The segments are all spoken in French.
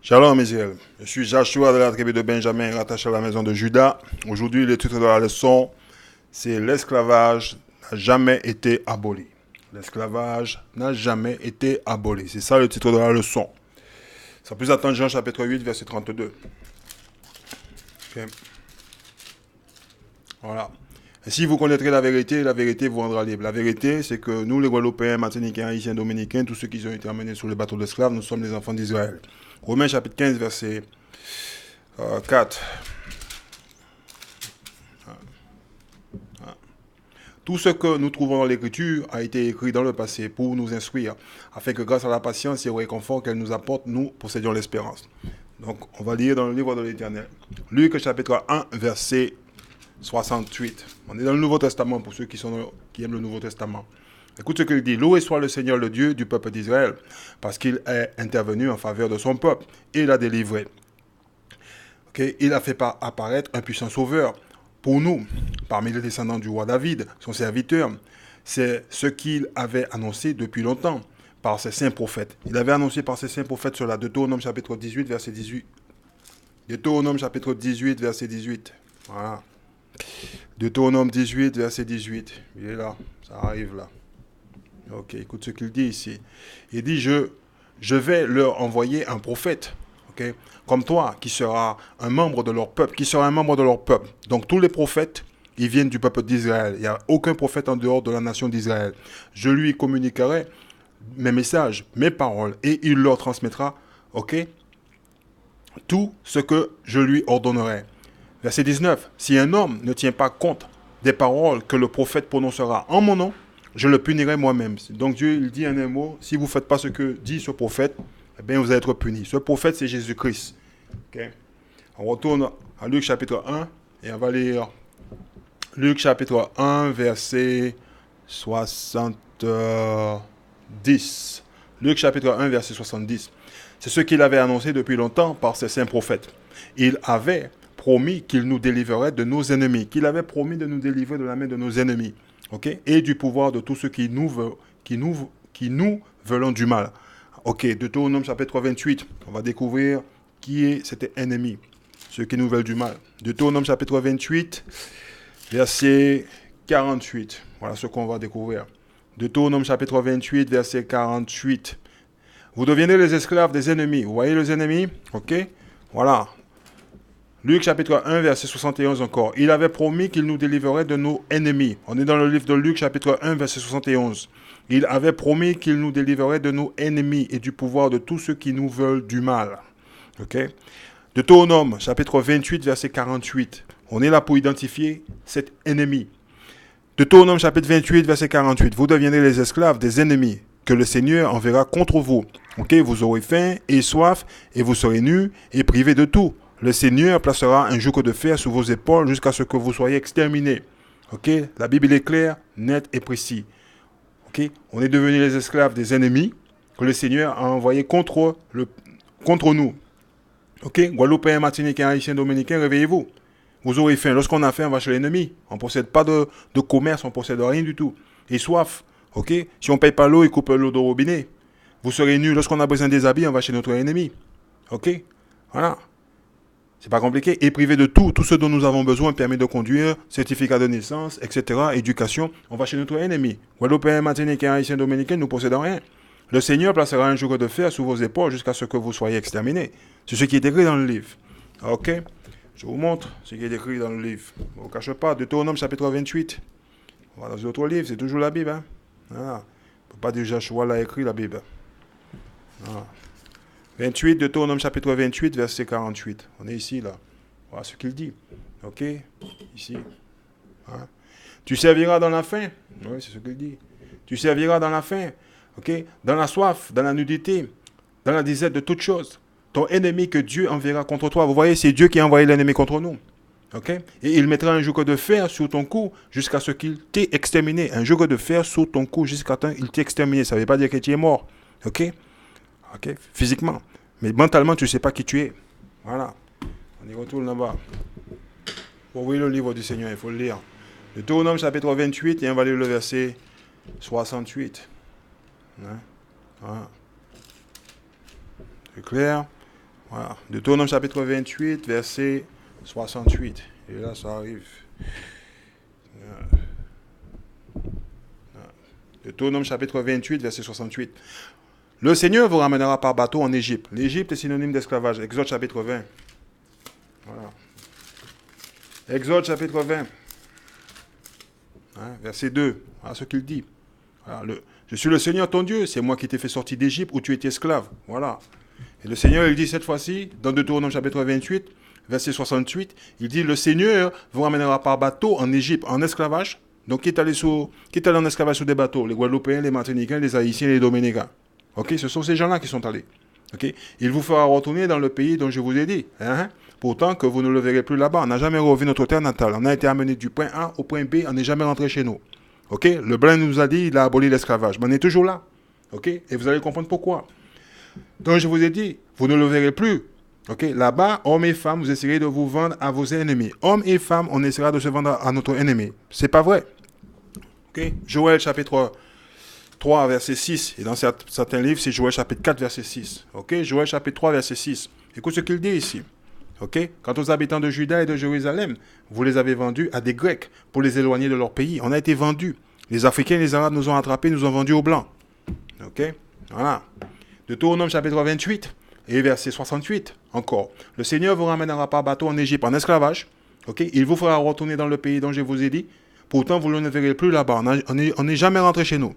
Shalom Israël, je suis Joshua de la tribu de Benjamin, rattaché à la maison de Judas. Aujourd'hui, le titre de la leçon, c'est l'esclavage n'a jamais été aboli. L'esclavage n'a jamais été aboli. C'est ça le titre de la leçon. Sans plus attendre, Jean chapitre 8, verset 32. Okay. Voilà. Ainsi, vous connaîtrez la vérité vous rendra libre. La vérité, c'est que nous, les Guadeloupéens, Martiniquais, Haïtiens, Dominicains, tous ceux qui ont été amenés sur les bateaux d'esclaves, nous sommes les enfants d'Israël. Romains chapitre 15, verset 4. Tout ce que nous trouvons dans l'Écriture a été écrit dans le passé pour nous instruire, afin que grâce à la patience et au réconfort qu'elle nous apporte, nous possédions l'espérance. Donc, on va lire dans le livre de l'Éternel. Luc chapitre 1, verset 68. On est dans le Nouveau Testament pour ceux qui aiment le Nouveau Testament. Écoute ce qu'il dit. Loué soit le Seigneur, le Dieu du peuple d'Israël, parce qu'il est intervenu en faveur de son peuple et l'a délivré. Okay? Il a fait apparaître un puissant sauveur pour nous, parmi les descendants du roi David, son serviteur. C'est ce qu'il avait annoncé depuis longtemps par ses saints prophètes. Il avait annoncé par ses saints prophètes cela. Deutéronome chapitre 18, verset 18. Deutéronome chapitre 18, verset 18. Voilà. Deutéronome 18, verset 18. Il est là, ça arrive là. Ok, écoute ce qu'il dit ici. Il dit, je vais leur envoyer un prophète, okay, comme toi, qui sera un membre de leur peuple, Donc tous les prophètes, ils viennent du peuple d'Israël. Il n'y a aucun prophète en dehors de la nation d'Israël. Je lui communiquerai mes messages, mes paroles, et il leur transmettra, ok, tout ce que je lui ordonnerai. Verset 19. Si un homme ne tient pas compte des paroles que le prophète prononcera en mon nom, je le punirai moi-même. Donc Dieu, il dit en un mot, si vous ne faites pas ce que dit ce prophète, eh bien vous allez être puni. Ce prophète, c'est Jésus-Christ. Okay? On retourne à Luc chapitre 1 et on va lire Luc chapitre 1, verset 70. Luc chapitre 1, verset 70. C'est ce qu'il avait annoncé depuis longtemps par ses saints prophètes. Il avait promis qu'il nous délivrerait de nos ennemis, qu'il avait promis de nous délivrer de la main de nos ennemis, okay? Et du pouvoir de tous ceux qui nous veulent du mal. Ok, Deutéronome chapitre 28, on va découvrir qui est cet ennemi, ceux qui nous veulent du mal. Deutéronome chapitre 28, verset 48, voilà ce qu'on va découvrir. Deutéronome chapitre 28, verset 48. Vous deviendrez les esclaves des ennemis. Vous voyez les ennemis? Ok, voilà. Luc chapitre 1, verset 71 encore. Il avait promis qu'il nous délivrerait de nos ennemis. On est dans le livre de Luc chapitre 1, verset 71. Il avait promis qu'il nous délivrerait de nos ennemis et du pouvoir de tous ceux qui nous veulent du mal. Ok? Deutéronome chapitre 28, verset 48. On est là pour identifier cet ennemi. Deutéronome chapitre 28, verset 48. Vous deviendrez les esclaves des ennemis que le Seigneur enverra contre vous. Ok? Vous aurez faim et soif et vous serez nus et privés de tout. Le Seigneur placera un joug de fer sur vos épaules jusqu'à ce que vous soyez exterminés. Ok? La Bible est claire, nette et précise. Ok? On est devenus les esclaves des ennemis que le Seigneur a envoyés contre nous. Ok? Guadeloupéens, Martiniquais, Haïtiens, Dominicains, réveillez-vous. Vous aurez faim. Lorsqu'on a faim, on va chez l'ennemi. On ne possède pas de commerce, on ne possède rien du tout. Et soif. Ok? Si on ne paye pas l'eau, il coupe l'eau de robinet. Vous serez nus. Lorsqu'on a besoin des habits, on va chez notre ennemi. Ok? Voilà. C'est pas compliqué. Et privé de tout ce dont nous avons besoin, permis de conduire, certificat de naissance, etc., éducation, on va chez notre ennemi. Guadeloupéens, Martiniquais, Haïtiens, Dominicains, nous ne possédons rien. Le Seigneur placera un joug de fer sous vos épaules jusqu'à ce que vous soyez exterminés. C'est ce qui est écrit dans le livre. Ok? Je vous montre ce qui est écrit dans le livre. Ne vous cachez pas. Deutéronome chapitre 28. On va dans un autre livre, c'est toujours la Bible. Hein? Voilà. On ne peut pas dire Joshua l'a écrit la Bible. Voilà. 28, Deutéronome chapitre 28, verset 48. On est ici, là. Voilà ce qu'il dit. Ok? Ici. Hein? Tu serviras dans la faim. Oui, c'est ce qu'il dit. Tu serviras dans la faim. Ok? Dans la soif, dans la nudité, dans la disette de toutes choses. Ton ennemi que Dieu enverra contre toi. Vous voyez, c'est Dieu qui a envoyé l'ennemi contre nous. Ok? Et il mettra un joug de fer sur ton cou jusqu'à ce qu'il t'ait exterminé. Un joug de fer sur ton cou jusqu'à ce qu'il t'ait exterminé. Ça ne veut pas dire que tu es mort. Ok? Ok, physiquement. Mais mentalement, tu ne sais pas qui tu es. Voilà. On y retourne là-bas. Pour ouvrir le livre du Seigneur, il faut le lire. Deutéronome chapitre 28 et on va lire le verset 68. Hein? Voilà. C'est clair? Voilà. Deutéronome chapitre 28, verset 68. Et là, ça arrive. Deutéronome chapitre 28, verset 68. Le Seigneur vous ramènera par bateau en Égypte. L'Égypte est synonyme d'esclavage. Exode chapitre 20. Voilà. Exode chapitre 20. Verset 2. Voilà ce qu'il dit. Voilà, je suis le Seigneur ton Dieu. C'est moi qui t'ai fait sortir d'Égypte où tu étais esclave. Voilà. Et le Seigneur, il dit cette fois-ci, dans Deutéronome chapitre 28, verset 68, il dit, le Seigneur vous ramènera par bateau en Égypte, en esclavage. Donc, qui est allé en esclavage sur des bateaux? Les Guadeloupéens, les Martiniquais, les Haïtiens, les Dominicains. Ok, ce sont ces gens-là qui sont allés. Ok, il vous fera retourner dans le pays dont je vous ai dit. Pourtant que vous ne le verrez plus là-bas. On n'a jamais revu notre terre natale. On a été amené du point A au point B. On n'est jamais rentré chez nous. Ok, le blanc nous a dit, il a aboli l'esclavage. Mais on est toujours là. Ok, et vous allez comprendre pourquoi. Donc je vous ai dit, vous ne le verrez plus. Ok, là-bas, hommes et femmes, vous essayerez de vous vendre à vos ennemis. Hommes et femmes, on essaiera de se vendre à notre ennemi. C'est pas vrai. Ok, Joël chapitre 3, verset 6. Et dans certains livres, c'est Joël chapitre 4, verset 6. Ok, Joël chapitre 3, verset 6. Écoute ce qu'il dit ici. Ok, quant aux habitants de Juda et de Jérusalem, vous les avez vendus à des Grecs pour les éloigner de leur pays. On a été vendus. Les Africains et les Arabes nous ont attrapés, nous ont vendus aux Blancs. Ok, voilà. Deutéronome chapitre 28 et verset 68 encore. Le Seigneur vous ramènera par bateau en Égypte en esclavage. Ok, il vous fera retourner dans le pays dont je vous ai dit. Pourtant, vous ne le verrez plus là-bas. On n'est jamais rentré chez nous.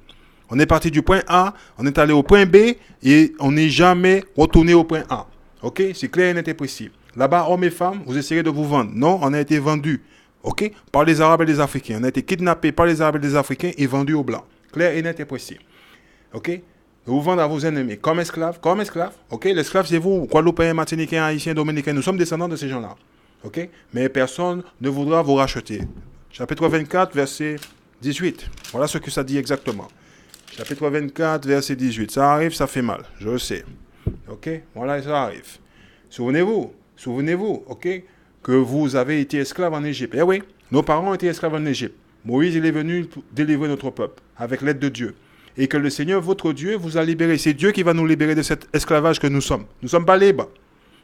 On est parti du point A, on est allé au point B et on n'est jamais retourné au point A. Ok, c'est clair et net et précis. Là-bas, hommes et femmes, vous essayerez de vous vendre. Non, on a été vendus. Ok, par les Arabes et les Africains. On a été kidnappés par les Arabes et les Africains et vendus aux Blancs. Clair et net et précis. Ok, vous vendre à vos ennemis comme esclaves. Comme esclaves. Ok, l'esclave, c'est vous, Guadeloupéens, Martiniquais, Haïtiens, Dominicains. Nous sommes descendants de ces gens-là. Ok, mais personne ne voudra vous racheter. Chapitre 24, verset 18. Voilà ce que ça dit exactement. Chapitre 24, verset 18. Ça arrive, ça fait mal. Je le sais. Ok, voilà, ça arrive. Souvenez-vous, ok, que vous avez été esclaves en Égypte. Eh oui, nos parents ont été esclaves en Égypte. Moïse, il est venu délivrer notre peuple avec l'aide de Dieu. Et que le Seigneur, votre Dieu, vous a libérés. C'est Dieu qui va nous libérer de cet esclavage que nous sommes. Nous ne sommes pas libres.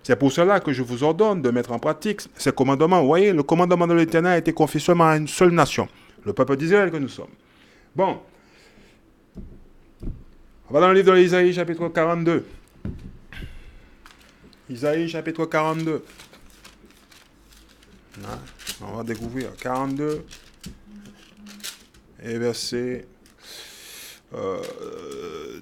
C'est pour cela que je vous ordonne de mettre en pratique ces commandements. Vous voyez, le commandement de l'Éternel a été confié seulement à une seule nation, le peuple d'Israël que nous sommes. Bon. On va dans le livre d'Isaïe, chapitre 42. Isaïe, chapitre 42. On va découvrir 42 et verset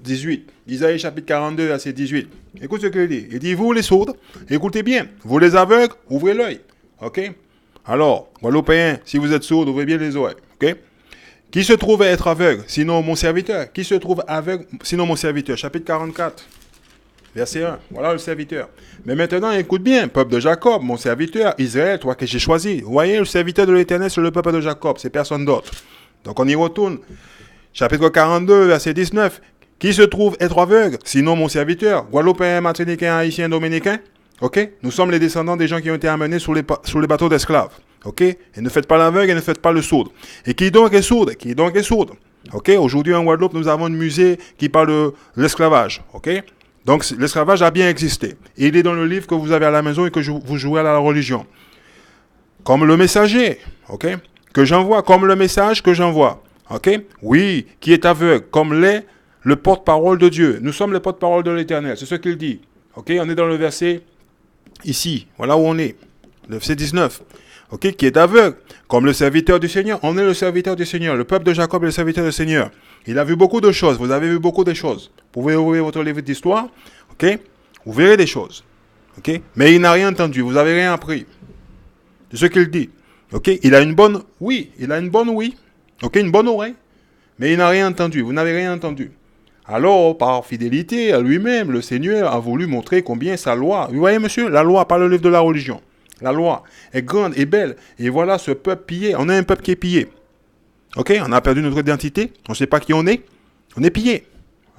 18. Isaïe, chapitre 42, verset 18. Écoute ce qu'il dit. Il dit, vous les sourds, écoutez bien. Vous les aveugles, ouvrez l'œil. Ok? Alors, Guadeloupéens, si vous êtes sourds, ouvrez bien les oreilles. Ok? Qui se trouve être aveugle, sinon mon serviteur? Qui se trouve aveugle, sinon mon serviteur? Chapitre 44, verset 1. Voilà le serviteur. Mais maintenant, écoute bien, peuple de Jacob, mon serviteur, Israël, toi que j'ai choisi. Vous voyez, le serviteur de l'Éternel, c'est le peuple de Jacob, c'est personne d'autre. Donc on y retourne. Chapitre 42, verset 19. Qui se trouve être aveugle, sinon mon serviteur? Guadeloupéen, Martiniquais, Haïtien, Dominicain. Ok? Nous sommes les descendants des gens qui ont été amenés sur les bateaux d'esclaves. Ok? Et ne faites pas l'aveugle et ne faites pas le sourd. Et qui donc est sourde? Qui donc est sourde? Ok? Aujourd'hui en Guadeloupe, nous avons un musée qui parle de l'esclavage. Ok? Donc l'esclavage a bien existé. Et il est dans le livre que vous avez à la maison et que vous jouez à la religion. Comme le messager. Ok? Que j'envoie. Comme le message que j'envoie. Ok? Oui, qui est aveugle. Comme l'est le porte-parole de Dieu. Nous sommes le porte-parole de l'Éternel. C'est ce qu'il dit. Ok? On est dans le verset ici. Voilà où on est. Le verset 19. Ok, qui est aveugle, comme le serviteur du Seigneur. On est le serviteur du Seigneur. Le peuple de Jacob est le serviteur du Seigneur. Il a vu beaucoup de choses. Vous avez vu beaucoup de choses. Vous pouvez ouvrir votre livre d'histoire. Ok, vous verrez des choses. Ok, mais il n'a rien entendu. Vous n'avez rien appris. C'est ce qu'il dit. Ok, il a une bonne oui. Ok, une bonne oreille. Mais il n'a rien entendu. Vous n'avez rien entendu. Alors, par fidélité à lui-même, le Seigneur a voulu montrer combien sa loi. Vous voyez, monsieur, la loi, pas le livre de la religion. La loi est grande et belle. Et voilà ce peuple pillé. On a un peuple qui est pillé. Ok? On a perdu notre identité. On ne sait pas qui on est. On est pillé.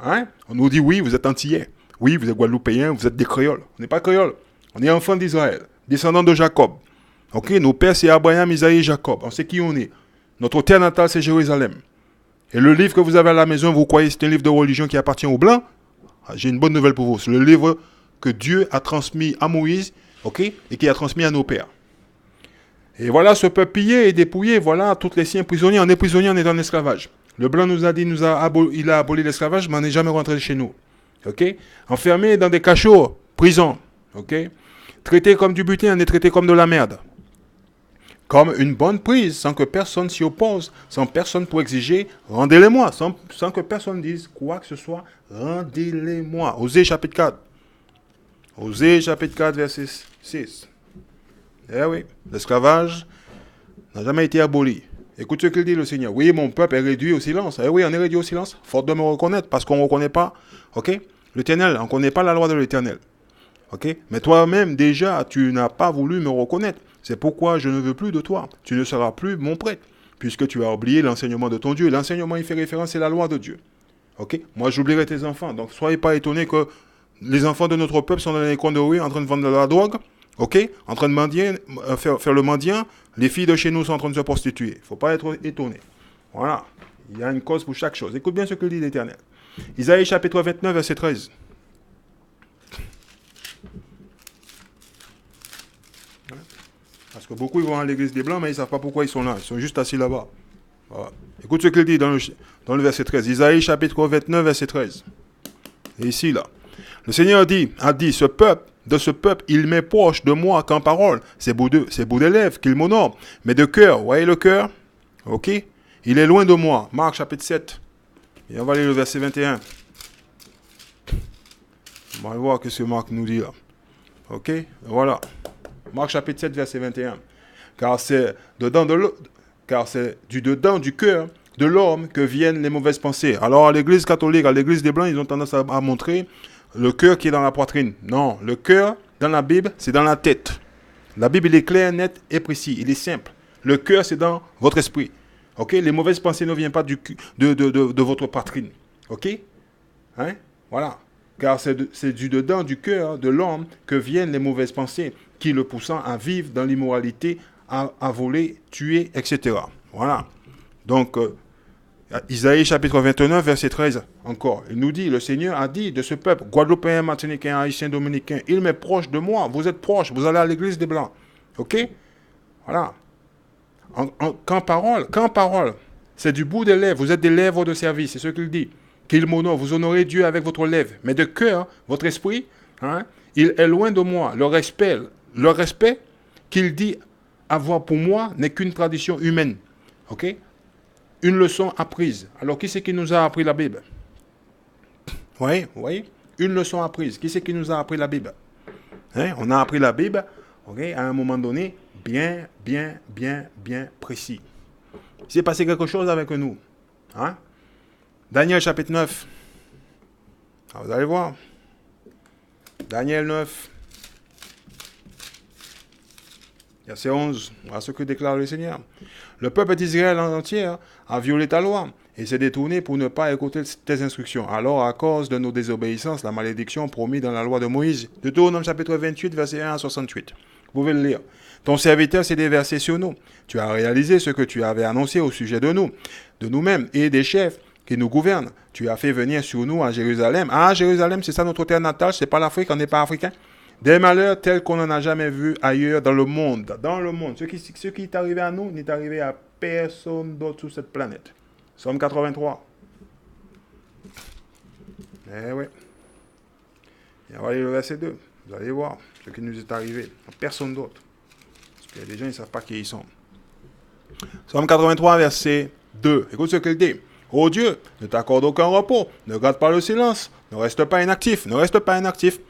Hein? On nous dit oui, vous êtes antillais. Oui, vous êtes guadeloupéens, vous êtes des créoles. On n'est pas créoles. On est enfants d'Israël. Descendants de Jacob. Ok? Nos pères, c'est Abraham, Isaïe et Jacob. On sait qui on est. Notre terre natale, c'est Jérusalem. Et le livre que vous avez à la maison, vous croyez que c'est un livre de religion qui appartient aux Blancs? J'ai une bonne nouvelle pour vous. C'est le livre que Dieu a transmis à Moïse, ok, et qui a transmis à nos pères. Et voilà ce peuple pillé et dépouillé, voilà tous les siens prisonniers. On est prisonniers, on est en esclavage. Le blanc nous a dit, il a aboli l'esclavage, mais on n'est jamais rentré chez nous. Ok? Enfermés dans des cachots, prison. Ok? Traités comme du butin, on est traité comme de la merde. Comme une bonne prise, sans que personne s'y oppose, sans personne pour exiger, rendez-les-moi, sans que personne dise quoi que ce soit, rendez-les-moi. Osée chapitre 4. Osée chapitre 4, verset 6. Eh oui, l'esclavage n'a jamais été aboli. Écoute ce qu'il dit le Seigneur. Oui, mon peuple est réduit au silence. Eh oui, on est réduit au silence. Faute de me reconnaître, parce qu'on ne reconnaît pas, ok, l'Éternel. On ne connaît pas la loi de l'Éternel. Ok? Mais toi-même, déjà, tu n'as pas voulu me reconnaître. C'est pourquoi je ne veux plus de toi. Tu ne seras plus mon prêtre, puisque tu as oublié l'enseignement de ton Dieu. L'enseignement, il fait référence à la loi de Dieu. Ok? Moi, j'oublierai tes enfants. Donc, soyez pas étonnés que les enfants de notre peuple sont dans les coins de rue en train de vendre de la drogue. Ok? En train de mendier, faire le mendiant. Les filles de chez nous sont en train de se prostituer. Il ne faut pas être étonné. Voilà. Il y a une cause pour chaque chose. Écoute bien ce que dit l'Éternel. Isaïe chapitre 29, verset 13. Parce que beaucoup ils vont à l'église des Blancs, mais ils ne savent pas pourquoi ils sont là. Ils sont juste assis là-bas. Voilà. Écoute ce qu'il dit dans le verset 13. Isaïe chapitre 29, verset 13. Et ici, là. Le Seigneur a dit, ce peuple, il m'est proche de moi qu'en parole. C'est bout des lèvres qu'il m'honore. Mais de cœur, vous voyez le cœur? Ok? Il est loin de moi. Marc chapitre 7. Et on va lire le verset 21. On va voir ce que Marc nous dit là. Ok? Voilà. Marc chapitre 7, verset 21. Car c'est du dedans du cœur de l'homme que viennent les mauvaises pensées. Alors à l'église catholique, à l'église des Blancs, ils ont tendance à montrer le cœur qui est dans la poitrine. Non, le cœur, dans la Bible, c'est dans la tête. La Bible, il est clair, net et précis. Il est simple. Le cœur, c'est dans votre esprit. Ok? Les mauvaises pensées ne viennent pas de votre poitrine. Ok? Hein? Voilà. Car c'est du dedans du cœur de l'homme que viennent les mauvaises pensées, qui le poussant à vivre dans l'immoralité, à voler, tuer, etc. Voilà. Donc, Isaïe chapitre 29, verset 13, encore. Il nous dit, le Seigneur a dit de ce peuple, Guadeloupéen, Martiniquais, Haïtien, Dominicain, il m'est proche de moi, vous êtes proche, vous allez à l'église des Blancs. Ok? Voilà. Qu'en parole, c'est du bout des lèvres, vous êtes des lèvres de service, c'est ce qu'il dit. Qu'il m'honore, vous honorez Dieu avec votre lèvre, mais de cœur, votre esprit, hein, il est loin de moi. Le respect qu'il dit avoir pour moi n'est qu'une tradition humaine. Ok? Une leçon apprise. Alors, qui c'est qui nous a appris la Bible? Oui, oui. Une leçon apprise. Qui c'est qui nous a appris la Bible? Hein? On a appris la Bible, okay, à un moment donné, bien précis. Il s'est passé quelque chose avec nous. Hein? Daniel chapitre 9. Alors, vous allez voir. Daniel 9. Verset 11. Voilà ce que déclare le Seigneur. Le peuple d'Israël en entier a violé ta loi et s'est détourné pour ne pas écouter tes instructions. Alors, à cause de nos désobéissances, la malédiction promise dans la loi de Moïse. Deutéronome chapitre 28, verset 1 à 68. Vous pouvez le lire. Ton serviteur s'est déversé sur nous. Tu as réalisé ce que tu avais annoncé au sujet de nous-mêmes et des chefs qui nous gouvernent. Tu as fait venir sur nous à Jérusalem. Ah, Jérusalem, c'est ça notre terre natale, c'est pas l'Afrique, on n'est pas africain. Des malheurs tels qu'on n'en a jamais vu ailleurs dans le monde. Dans le monde. Ce qui est arrivé à nous n'est arrivé à personne d'autre sur cette planète. Somme 83. Eh oui. Et on va aller le verset 2. Vous allez voir ce qui nous est arrivé. À personne d'autre. Parce qu'il y a des gens, ils ne savent pas qui ils sont. Somme 83, verset 2. Écoute ce qu'il dit. Ô Dieu, ne t'accorde aucun repos. Ne garde pas le silence. Ne reste pas inactif. Ne reste pas inactif.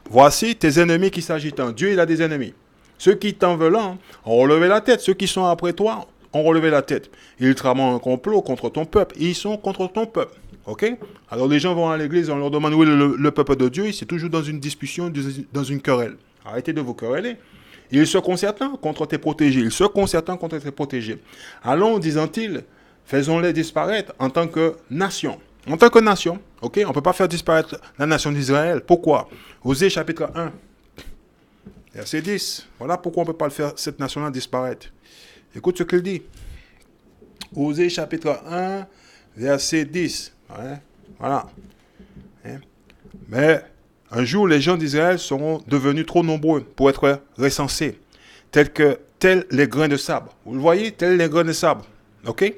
Voici tes ennemis qui s'agitent. Dieu, il a des ennemis. Ceux qui t'en veulent ont relevé la tête. Ceux qui sont après toi ont relevé la tête. Ils trament un complot contre ton peuple. Ils sont contre ton peuple. Ok? Alors les gens vont à l'église, on leur demande où est le peuple de Dieu. C'est toujours dans une discussion, dans une querelle. Arrêtez de vous quereller. Ils se concertent contre tes protégés. Ils se concertent contre tes protégés. Allons, disant-ils, faisons-les disparaître en tant que nation. En tant que nation, ok, on ne peut pas faire disparaître la nation d'Israël. Pourquoi? Osée chapitre 1, verset 10. Voilà pourquoi on ne peut pas faire cette nation-là disparaître. Écoute ce qu'il dit. Osée chapitre 1, verset 10. Ouais, voilà. Mais Un jour, les gens d'Israël seront devenus trop nombreux pour être recensés, tels les grains de sable. Vous le voyez, tels les grains de sable. OK?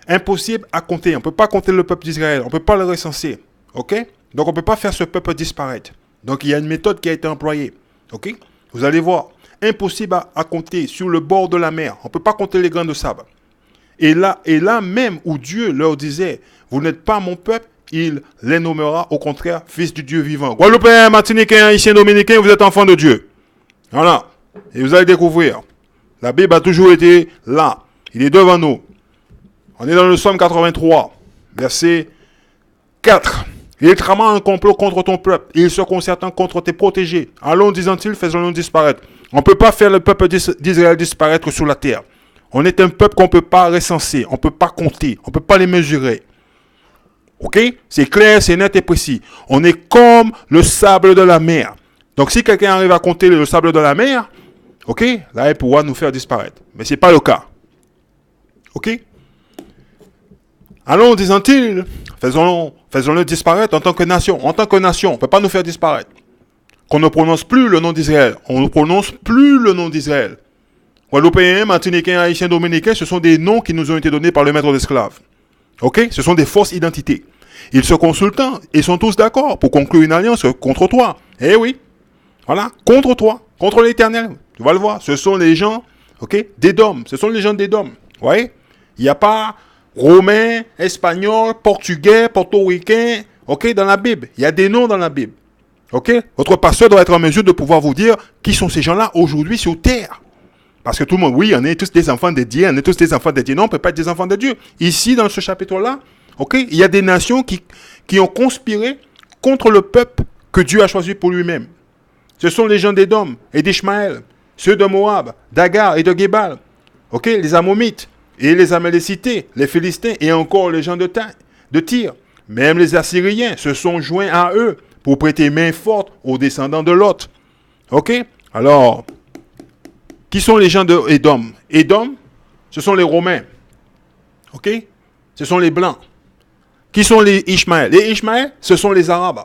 Impossible à compter. On ne peut pas compter le peuple d'Israël. On ne peut pas le recenser. OK? Donc, on ne peut pas faire ce peuple disparaître. Donc, il y a une méthode qui a été employée. OK? Vous allez voir. Impossible à compter sur le bord de la mer. On ne peut pas compter les grains de sable. Et là même où Dieu leur disait, vous n'êtes pas mon peuple, il les nommera au contraire fils du Dieu vivant. Guadeloupéens, Martiniquais, Haïtiens, Dominicains, vous êtes enfants de Dieu. Voilà. Et vous allez découvrir. La Bible a toujours été là. Il est devant nous. On est dans le Psaume 83, verset 4. Il trama un complot contre ton peuple, et il se concertant contre tes protégés. Allons, disant-il, faisons-le disparaître. On ne peut pas faire le peuple d'Israël disparaître sur la terre. On est un peuple qu'on ne peut pas recenser, on ne peut pas compter, on ne peut pas les mesurer. Ok? C'est clair, c'est net et précis. On est comme le sable de la mer. Donc si quelqu'un arrive à compter le sable de la mer, ok? Là, il pourra nous faire disparaître. Mais ce n'est pas le cas. Ok? Allons, disant-il, faisons-le disparaître en tant que nation. En tant que nation, on ne peut pas nous faire disparaître. Qu'on ne prononce plus le nom d'Israël. On ne prononce plus le nom d'Israël. Guadeloupéens, Martiniquais, Haïtiens, Dominicains, ce sont des noms qui nous ont été donnés par le maître d'esclaves. Ok? Ce sont des fausses identités. Ils se consultent et sont tous d'accord pour conclure une alliance contre toi. Eh oui. Voilà. Contre toi. Contre l'Éternel. Tu vas le voir. Ce sont les gens, ok? D'Édom. Ce sont les gens d'Édom. Vous voyez? Il n'y a pas Romain, Espagnol, Portugais, Portoricain, ok? Dans la Bible. Il y a des noms dans la Bible. Ok? Votre pasteur doit être en mesure de pouvoir vous dire qui sont ces gens-là aujourd'hui sur terre. Parce que tout le monde, oui, on est tous des enfants de Dieu, on est tous des enfants de Dieu. Non, on ne peut pas être des enfants de Dieu. Ici, dans ce chapitre-là, ok, il y a des nations qui ont conspiré contre le peuple que Dieu a choisi pour lui-même. Ce sont les gens d'Édom et d'Ishmaël, ceux de Moab, d'Agar et de Gébal, ok, les Amomites et les Amalécités, les Philistins et encore les gens de Tyr. Même les Assyriens se sont joints à eux pour prêter main forte aux descendants de Lot. Ok, alors... Qui sont les gens d'Édom? Édom, ce sont les Romains. Ok? Ce sont les Blancs. Qui sont les Ishmaël? Les Ishmaël, ce sont les Arabes.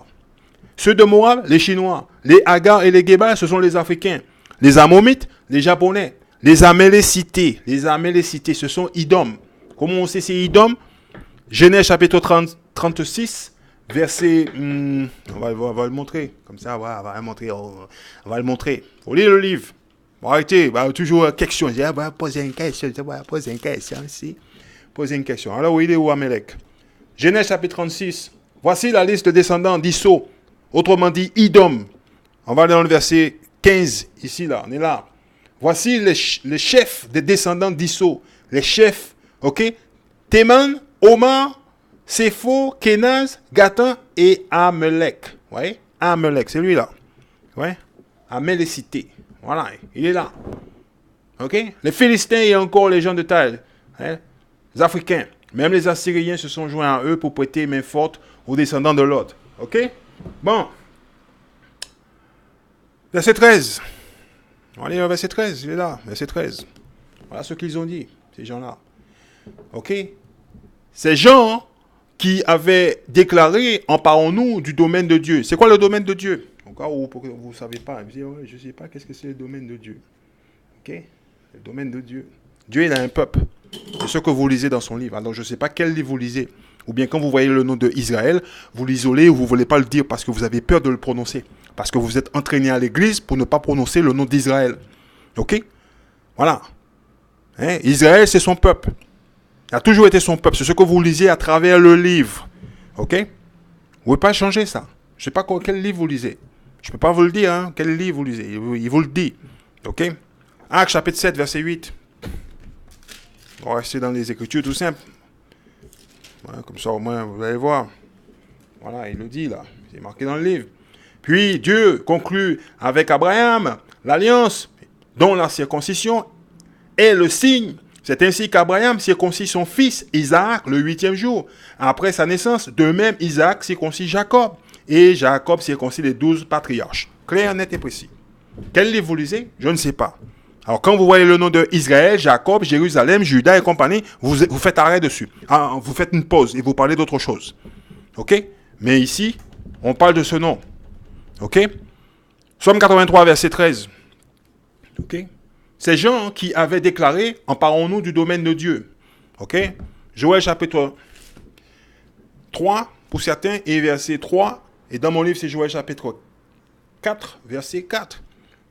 Ceux de Moab, les Chinois. Les Agar et les Gébal, ce sont les Africains. Les Amomites, les Japonais. Les Amalécités, ce sont Idom. Comment on sait c'est Idom? Genèse chapitre 36, verset... on va le montrer. Comme ça, on va le montrer. Faut lire le livre. Bon, arrêtez, toujours question. Poser une question, si. Poser une question. Alors, où il est où Amalek? Genèse chapitre 36. Voici la liste de descendants d'Isso, autrement dit Idom. On va aller dans le verset 15, ici, là, on est là. Voici les chefs des descendants d'Isso. Les chefs, ok? Théman, Omar, Sépho, Kenaz, Gatan et Amalek. Vous voyez? Amalek, c'est lui là. Ouais? Amalécité. Voilà, il est là. Ok? Les Philistins et encore les gens de taille. Hein? Les Africains. Même les Assyriens se sont joints à eux pour prêter main forte aux descendants de Lot. Ok? Bon. Verset 13. On va lire verset 13. Il est là. Verset 13. Voilà ce qu'ils ont dit, ces gens-là. Ok? Ces gens qui avaient déclaré, emparons-nous du domaine de Dieu. C'est quoi le domaine de Dieu? Au cas où vous ne savez pas, je ne sais pas qu'est-ce que c'est le domaine de Dieu. Ok? Le domaine de Dieu. Dieu, il a un peuple. C'est ce que vous lisez dans son livre. Alors, je ne sais pas quel livre vous lisez. Ou bien quand vous voyez le nom de Israël, vous l'isolez ou vous ne voulez pas le dire parce que vous avez peur de le prononcer. Parce que vous êtes entraîné à l'église pour ne pas prononcer le nom d'Israël. Ok? Voilà. Hein? Israël, c'est son peuple. Il a toujours été son peuple. C'est ce que vous lisez à travers le livre. Ok? Vous ne pouvez pas changer ça. Je ne sais pas quel livre vous lisez. Je ne peux pas vous le dire, hein, quel livre vous lisez. Il vous le dit. Ok? Actes chapitre 7, verset 8. On va rester dans les Écritures, tout simple. Voilà, comme ça, au moins, vous allez voir. Voilà, il le dit là. C'est marqué dans le livre. Puis Dieu conclut avec Abraham l'alliance dont la circoncision est le signe. C'est ainsi qu'Abraham circoncit son fils Isaac le 8e jour. Après sa naissance, de même Isaac circoncit Jacob. Et Jacob circoncit les 12 patriarches. Clair, net et précis. Quel livre vous lisez? Je ne sais pas. Alors, quand vous voyez le nom de Israël, Jacob, Jérusalem, Juda et compagnie, vous faites arrêt dessus. Vous faites une pause et vous parlez d'autre chose. Ok? Mais ici, on parle de ce nom. Ok? Psaume 83, verset 13. Ok? Ces gens qui avaient déclaré, emparons-nous du domaine de Dieu. Ok? Joël chapitre 3, pour certains, et verset 3. Et dans mon livre, c'est Joël chapitre 4, verset 4.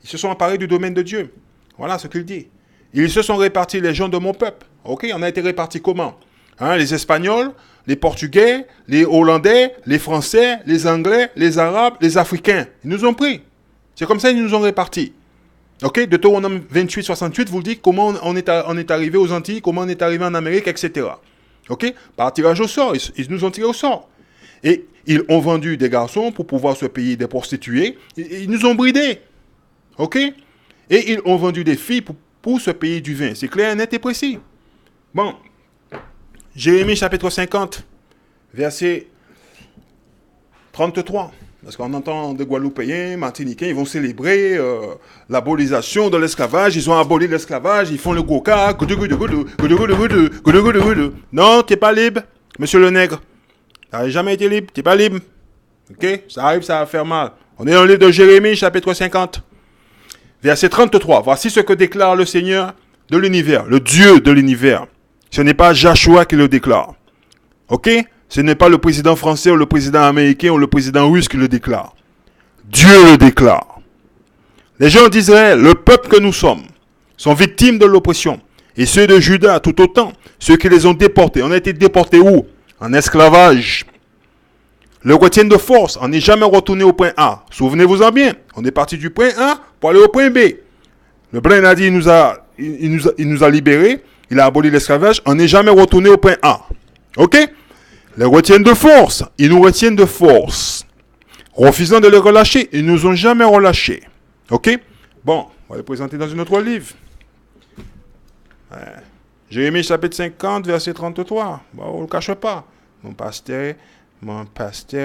Ils se sont emparés du domaine de Dieu. Voilà ce qu'il dit. Ils se sont répartis les gens de mon peuple. Ok? On a été répartis comment? Les Espagnols, les Portugais, les Hollandais, les Français, les Anglais, les Arabes, les Africains. Ils nous ont pris. C'est comme ça qu'ils nous ont répartis. Ok? Deutéronome 28, 68 vous dit comment on est arrivé aux Antilles, comment on est arrivé en Amérique, etc. Ok? Par tirage au sort. Ils nous ont tiré au sort. Et ils ont vendu des garçons pour pouvoir se payer des prostituées. Ils nous ont bridés. Ok? Et ils ont vendu des filles pour se payer du vin. C'est clair, net et précis. Bon. Jérémie chapitre 50, verset 33. Parce qu'on entend des Guadeloupéens, Martiniquais, ils vont célébrer l'abolisation de l'esclavage. Ils ont aboli l'esclavage, ils font le coca. Non, t'es pas libre, monsieur le nègre. T'as jamais été libre, t'es pas libre. Ok? Ça arrive, ça va faire mal. On est dans le livre de Jérémie, chapitre 50, verset 33. Voici ce que déclare le Seigneur de l'univers, le Dieu de l'univers. Ce n'est pas Joshua qui le déclare. Ok? Ce n'est pas le président français ou le président américain ou le président russe qui le déclare. Dieu le déclare. Les gens d'Israël, le peuple que nous sommes, sont victimes de l'oppression. Et ceux de Juda, tout autant, ceux qui les ont déportés. On a été déportés où? En esclavage. Le retiennent de force. On n'est jamais retourné au point A. Souvenez-vous-en bien. On est parti du point A pour aller au point B. Le blanc a dit, il nous a libérés. Il a aboli l'esclavage. On n'est jamais retourné au point A. Ok? Les retiennent de force. Ils nous retiennent de force. Refusant de les relâcher, ils ne nous ont jamais relâchés. Ok? Bon, on va les présenter dans un autre livre. Jérémie chapitre 50, verset 33. Bon, on ne le cache pas. Mon pasteur,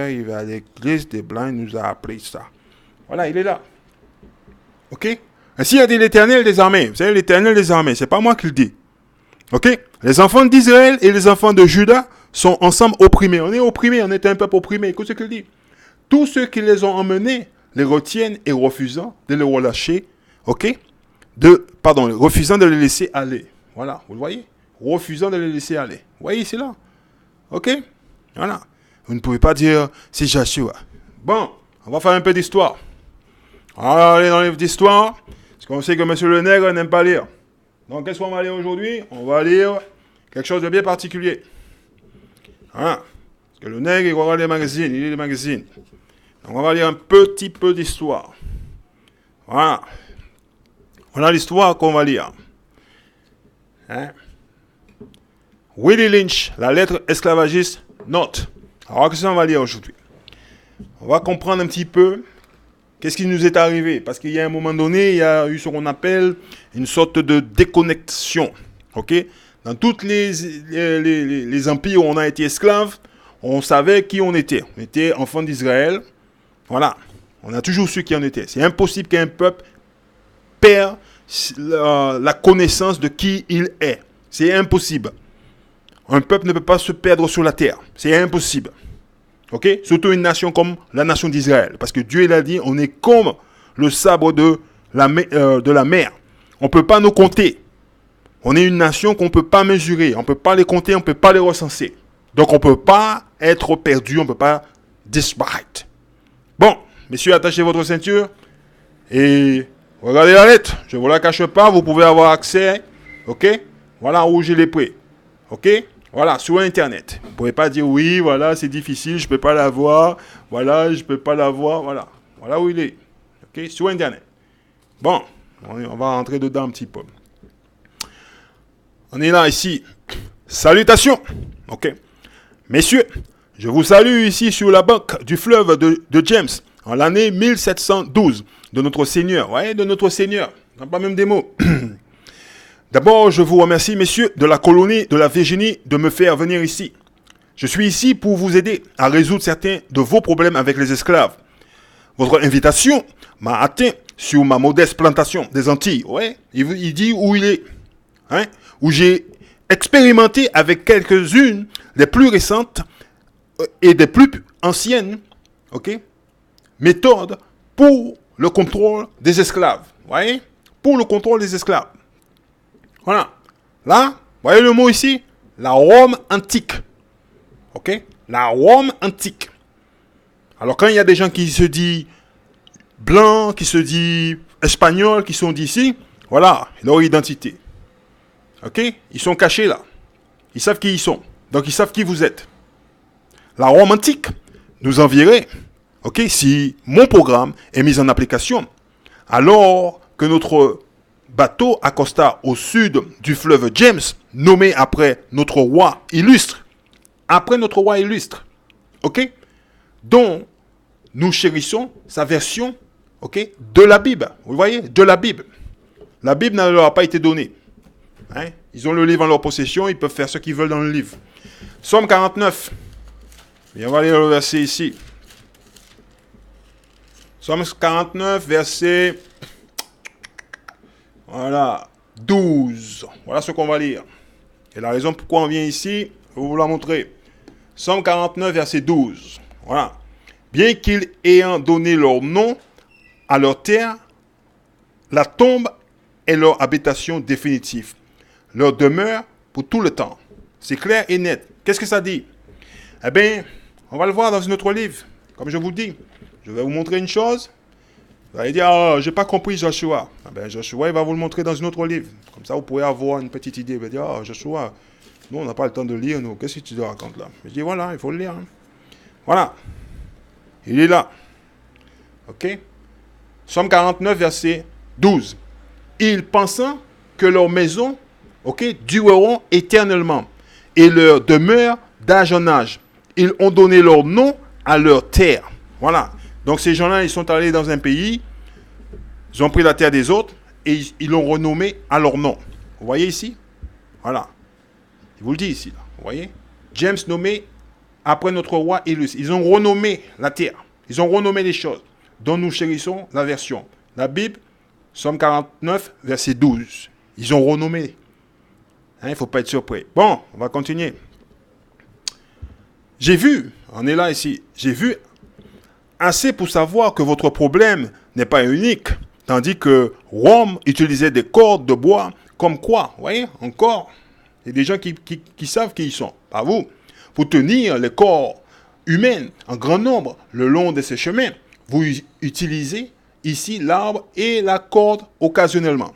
il va à l'église des Blancs, il nous a appris ça. Voilà, il est là. Ok? Ainsi a dit l'Éternel des armées. Vous savez, l'Éternel des armées, c'est pas moi qui le dis. Ok? Les enfants d'Israël et les enfants de Juda sont ensemble opprimés. On est opprimés, on est un peuple opprimé. Écoute ce qu'il dit. Tous ceux qui les ont emmenés les retiennent et refusant de les relâcher. Ok? Refusant de les laisser aller. Voilà, vous le voyez? Refusant de les laisser aller. Vous voyez, c'est là. Ok? Voilà. Vous ne pouvez pas dire, c'est Joshua. Bon, on va faire un peu d'histoire. On va aller dans le livre d'histoire. Parce qu'on sait que M. Le Nègre n'aime pas lire. Donc, qu'est-ce qu'on va lire aujourd'hui? On va lire quelque chose de bien particulier. Voilà. Parce que le Nègre, il regarde les magazines. Il lit les magazines. Donc, on va lire un petit peu d'histoire. Voilà. Voilà l'histoire qu'on va lire. Willie Lynch, la lettre esclavagiste, note. Alors, qu'est-ce qu'on va lire aujourd'hui? On va comprendre un petit peu qu'est-ce qui nous est arrivé. Parce qu'il y a un moment donné, il y a eu ce qu'on appelle une sorte de déconnexion. Ok? Dans tous les empires où on a été esclaves, on savait qui on était. On était enfants d'Israël. Voilà. On a toujours su qui on était. C'est impossible qu'un peuple perde la connaissance de qui il est. C'est impossible. Un peuple ne peut pas se perdre sur la terre. C'est impossible. Ok? Surtout une nation comme la nation d'Israël. Parce que Dieu il a dit, on est comme le sabre de la mer. On ne peut pas nous compter. On est une nation qu'on ne peut pas mesurer. On ne peut pas les compter, on ne peut pas les recenser. Donc on ne peut pas être perdu, on ne peut pas disparaître. Bon, messieurs, attachez votre ceinture. Et regardez la lettre. Je ne vous la cache pas, vous pouvez avoir accès. Ok? Voilà où je l'ai pris. Ok? Voilà, sur Internet. Vous ne pouvez pas dire oui, voilà, c'est difficile, je ne peux pas l'avoir. Voilà, je ne peux pas l'avoir. Voilà. Voilà où il est. Ok? Sur Internet. Bon, on va rentrer dedans un petit peu. On est là, ici. Salutations. Ok? Messieurs, je vous salue ici sur la banque du fleuve de James, en l'année 1712, de notre Seigneur. Ouais, de notre Seigneur. On n'a pas même des mots. D'abord, je vous remercie, messieurs, de la colonie de la Virginie, de me faire venir ici. Je suis ici pour vous aider à résoudre certains de vos problèmes avec les esclaves. Votre invitation m'a atteint sur ma modeste plantation des Antilles. Ouais, il dit où il est. Hein, où j'ai expérimenté avec quelques-unes des plus récentes et des plus anciennes, ok, méthodes pour le contrôle des esclaves. Vous voyez? Pour le contrôle des esclaves. Voilà. Là, vous voyez le mot ici? La Rome antique. Ok? La Rome antique. Alors quand il y a des gens qui se disent blancs, qui se disent espagnols, qui sont d'ici, voilà leur identité. Ok? Ils sont cachés là. Ils savent qui ils sont. Donc ils savent qui vous êtes. La Rome antique nous enverrait, ok, si mon programme est mis en application, alors que notre bateau accosta au sud du fleuve James, nommé après notre roi illustre, ok, dont nous chérissons sa version, ok, de la Bible. Vous voyez, de la Bible. La Bible ne leur a pas été donnée. Hein? Ils ont le livre en leur possession, ils peuvent faire ce qu'ils veulent dans le livre. Psaume 49. Et on va lire le verset ici. Psaume 49, verset... Voilà, 12. Voilà ce qu'on va lire. Et la raison pourquoi on vient ici, je vais vous la montrer. Psaume 49, verset 12. Voilà. Bien qu'ils ayant donné leur nom à leur terre, la tombe est leur habitation définitive. Leur demeure pour tout le temps. C'est clair et net. Qu'est-ce que ça dit? Eh bien, on va le voir dans un autre livre. Comme je vous dis, je vais vous montrer une chose. Vous allez dire, oh, j'ai pas compris Joshua. Eh bien, Joshua, il va vous le montrer dans un autre livre. Comme ça, vous pourrez avoir une petite idée. Vous allez dire, oh, Joshua, nous, on n'a pas le temps de lire, nous. Qu'est-ce que tu te racontes là? Je dis, voilà, il faut le lire. Hein. Voilà. Il est là. Ok? Psaume 49, verset 12. Ils pensant que leur maison, ok, dureront éternellement et leur demeure d'âge en âge. Ils ont donné leur nom à leur terre. Voilà. Donc ces gens-là, ils sont allés dans un pays, ils ont pris la terre des autres et ils l'ont renommé à leur nom. Vous voyez ici? Voilà. Il vous le dit ici. Là. Vous voyez? James nommé après notre roi illustre. Ils ont renommé la terre. Ils ont renommé les choses dont nous chérissons la version. La Bible, Psaume 49, verset 12. Ils ont renommé. Il ne faut pas être surpris. Bon, on va continuer. J'ai vu, on est là ici, j'ai vu assez pour savoir que votre problème n'est pas unique, tandis que Rome utilisait des cordes de bois comme quoi, vous voyez, encore, il y a des gens qui savent qui ils sont, pas vous, pour tenir les corps humains en grand nombre le long de ces chemins. Vous utilisez ici l'arbre et la corde occasionnellement.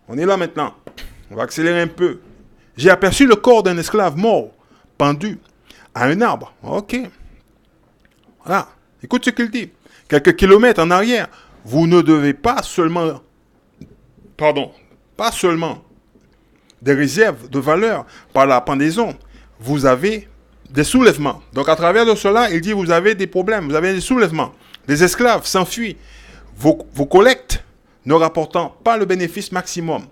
On est là maintenant. On va accélérer un peu. J'ai aperçu le corps d'un esclave mort, pendu à un arbre. Ok. Voilà. Écoute ce qu'il dit. Quelques kilomètres en arrière, vous ne devez pas seulement des réserves de valeur par la pendaison. Vous avez des soulèvements. Donc à travers de cela, il dit vous avez des problèmes, vous avez des soulèvements. Les esclaves s'enfuient. Vos collectes ne rapportant pas le bénéfice maximum.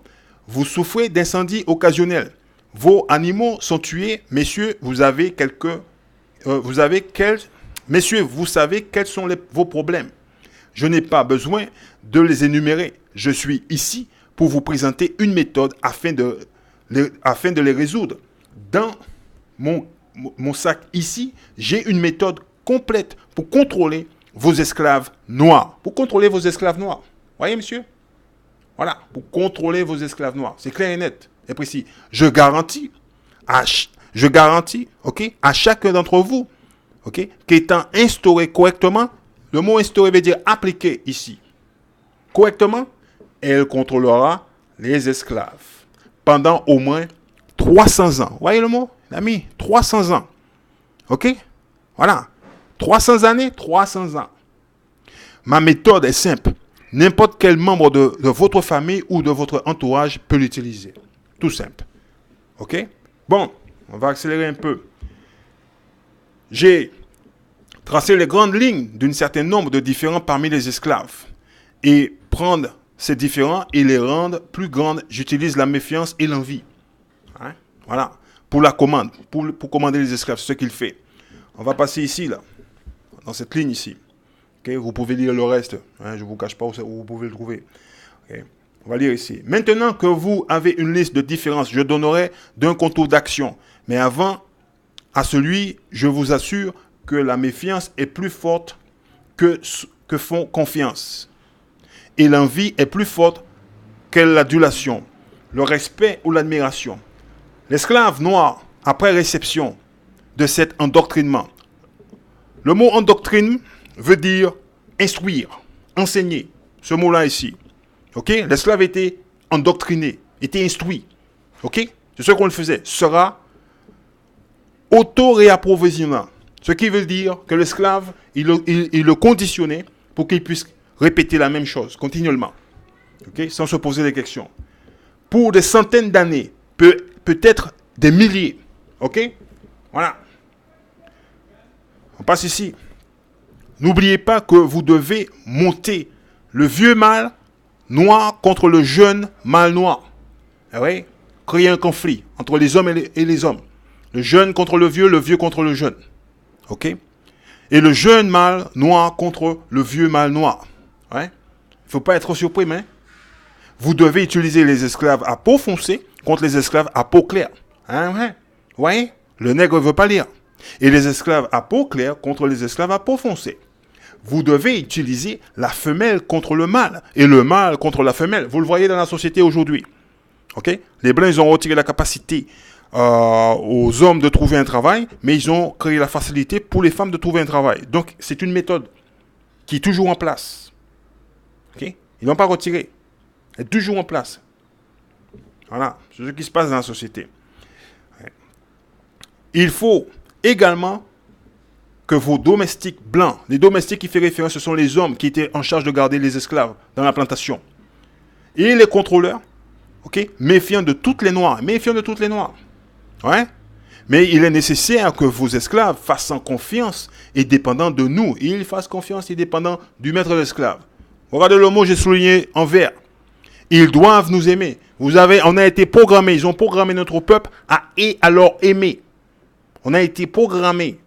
Vous souffrez d'incendies occasionnels. Vos animaux sont tués. Messieurs, vous savez quels sont vos problèmes. Je n'ai pas besoin de les énumérer. Je suis ici pour vous présenter une méthode afin de les résoudre. Dans mon sac ici, j'ai une méthode complète pour contrôler vos esclaves noirs. Voyez, monsieur? Voilà, pour contrôler vos esclaves noirs. C'est clair et net et précis. Je garantis, ok, à chacun d'entre vous, ok, qu'étant instauré correctement, le mot instauré veut dire appliquer ici. Correctement, elle contrôlera les esclaves pendant au moins 300 ans. Vous voyez le mot, l'ami? 300 ans. Ok? Voilà. 300 années, 300 ans. Ma méthode est simple. N'importe quel membre de votre famille ou de votre entourage peut l'utiliser. Tout simple. Ok? Bon, on va accélérer un peu. J'ai tracé les grandes lignes d'un certain nombre de différents parmi les esclaves. Et prendre ces différents et les rendre plus grandes, j'utilise la méfiance et l'envie. Hein? Voilà. Pour la commande, pour commander les esclaves, c'est ce qu'il fait. On va passer ici, là, dans cette ligne ici. Okay? Vous pouvez lire le reste. Hein? Je ne vous cache pas où vous pouvez le trouver. Okay? On va lire ici. Maintenant que vous avez une liste de différences, je donnerai d'un contour d'action. Mais avant, à celui, je vous assure que la méfiance est plus forte que que font confiance. Et l'envie est plus forte que l'adulation, le respect ou l'admiration. L'esclave noir, après réception de cet endoctrinement, le mot endoctrine veut dire instruire, enseigner. Ce mot-là ici. Ok? L'esclave était endoctriné, était instruit. Ok? C'est ce qu'on le faisait. Sera auto-réapprovisionnant. Ce qui veut dire que l'esclave, il le conditionnait pour qu'il puisse répéter la même chose continuellement. Okay? Sans se poser des questions. Pour des centaines d'années, peut-être des milliers. Ok? Voilà. On passe ici. N'oubliez pas que vous devez monter le vieux mâle noir contre le jeune mâle noir. Ah oui? Créer un conflit entre les hommes et les hommes. Le jeune contre le vieux contre le jeune. Ok? Et le jeune mâle noir contre le vieux mâle noir. Ouais? Il ne faut pas être surpris, mais vous devez utiliser les esclaves à peau foncée contre les esclaves à peau claire. Hein, ouais? Vous voyez? Le nègre ne veut pas lire. Et les esclaves à peau claire contre les esclaves à peau foncée. Vous devez utiliser la femelle contre le mâle et le mâle contre la femelle. Vous le voyez dans la société aujourd'hui. Okay? Les Blancs, ils ont retiré la capacité aux hommes de trouver un travail, mais ils ont créé la facilité pour les femmes de trouver un travail. Donc, c'est une méthode qui est toujours en place. Okay? Ils n'ont pas retiré. Elle est toujours en place. Voilà, c'est ce qui se passe dans la société. Il faut également que vos domestiques blancs, les domestiques qui fait référence, ce sont les hommes qui étaient en charge de garder les esclaves dans la plantation. Et les contrôleurs, ok, méfiants de toutes les noirs, Ouais? Mais il est nécessaire que vos esclaves fassent confiance et dépendant de nous. Ils fassent confiance et dépendant du maître de l'esclave. Regardez le mot, j'ai souligné en vert. Ils doivent nous aimer. On a été programmés, ils ont programmé notre peuple à leur aimer. On a été programmés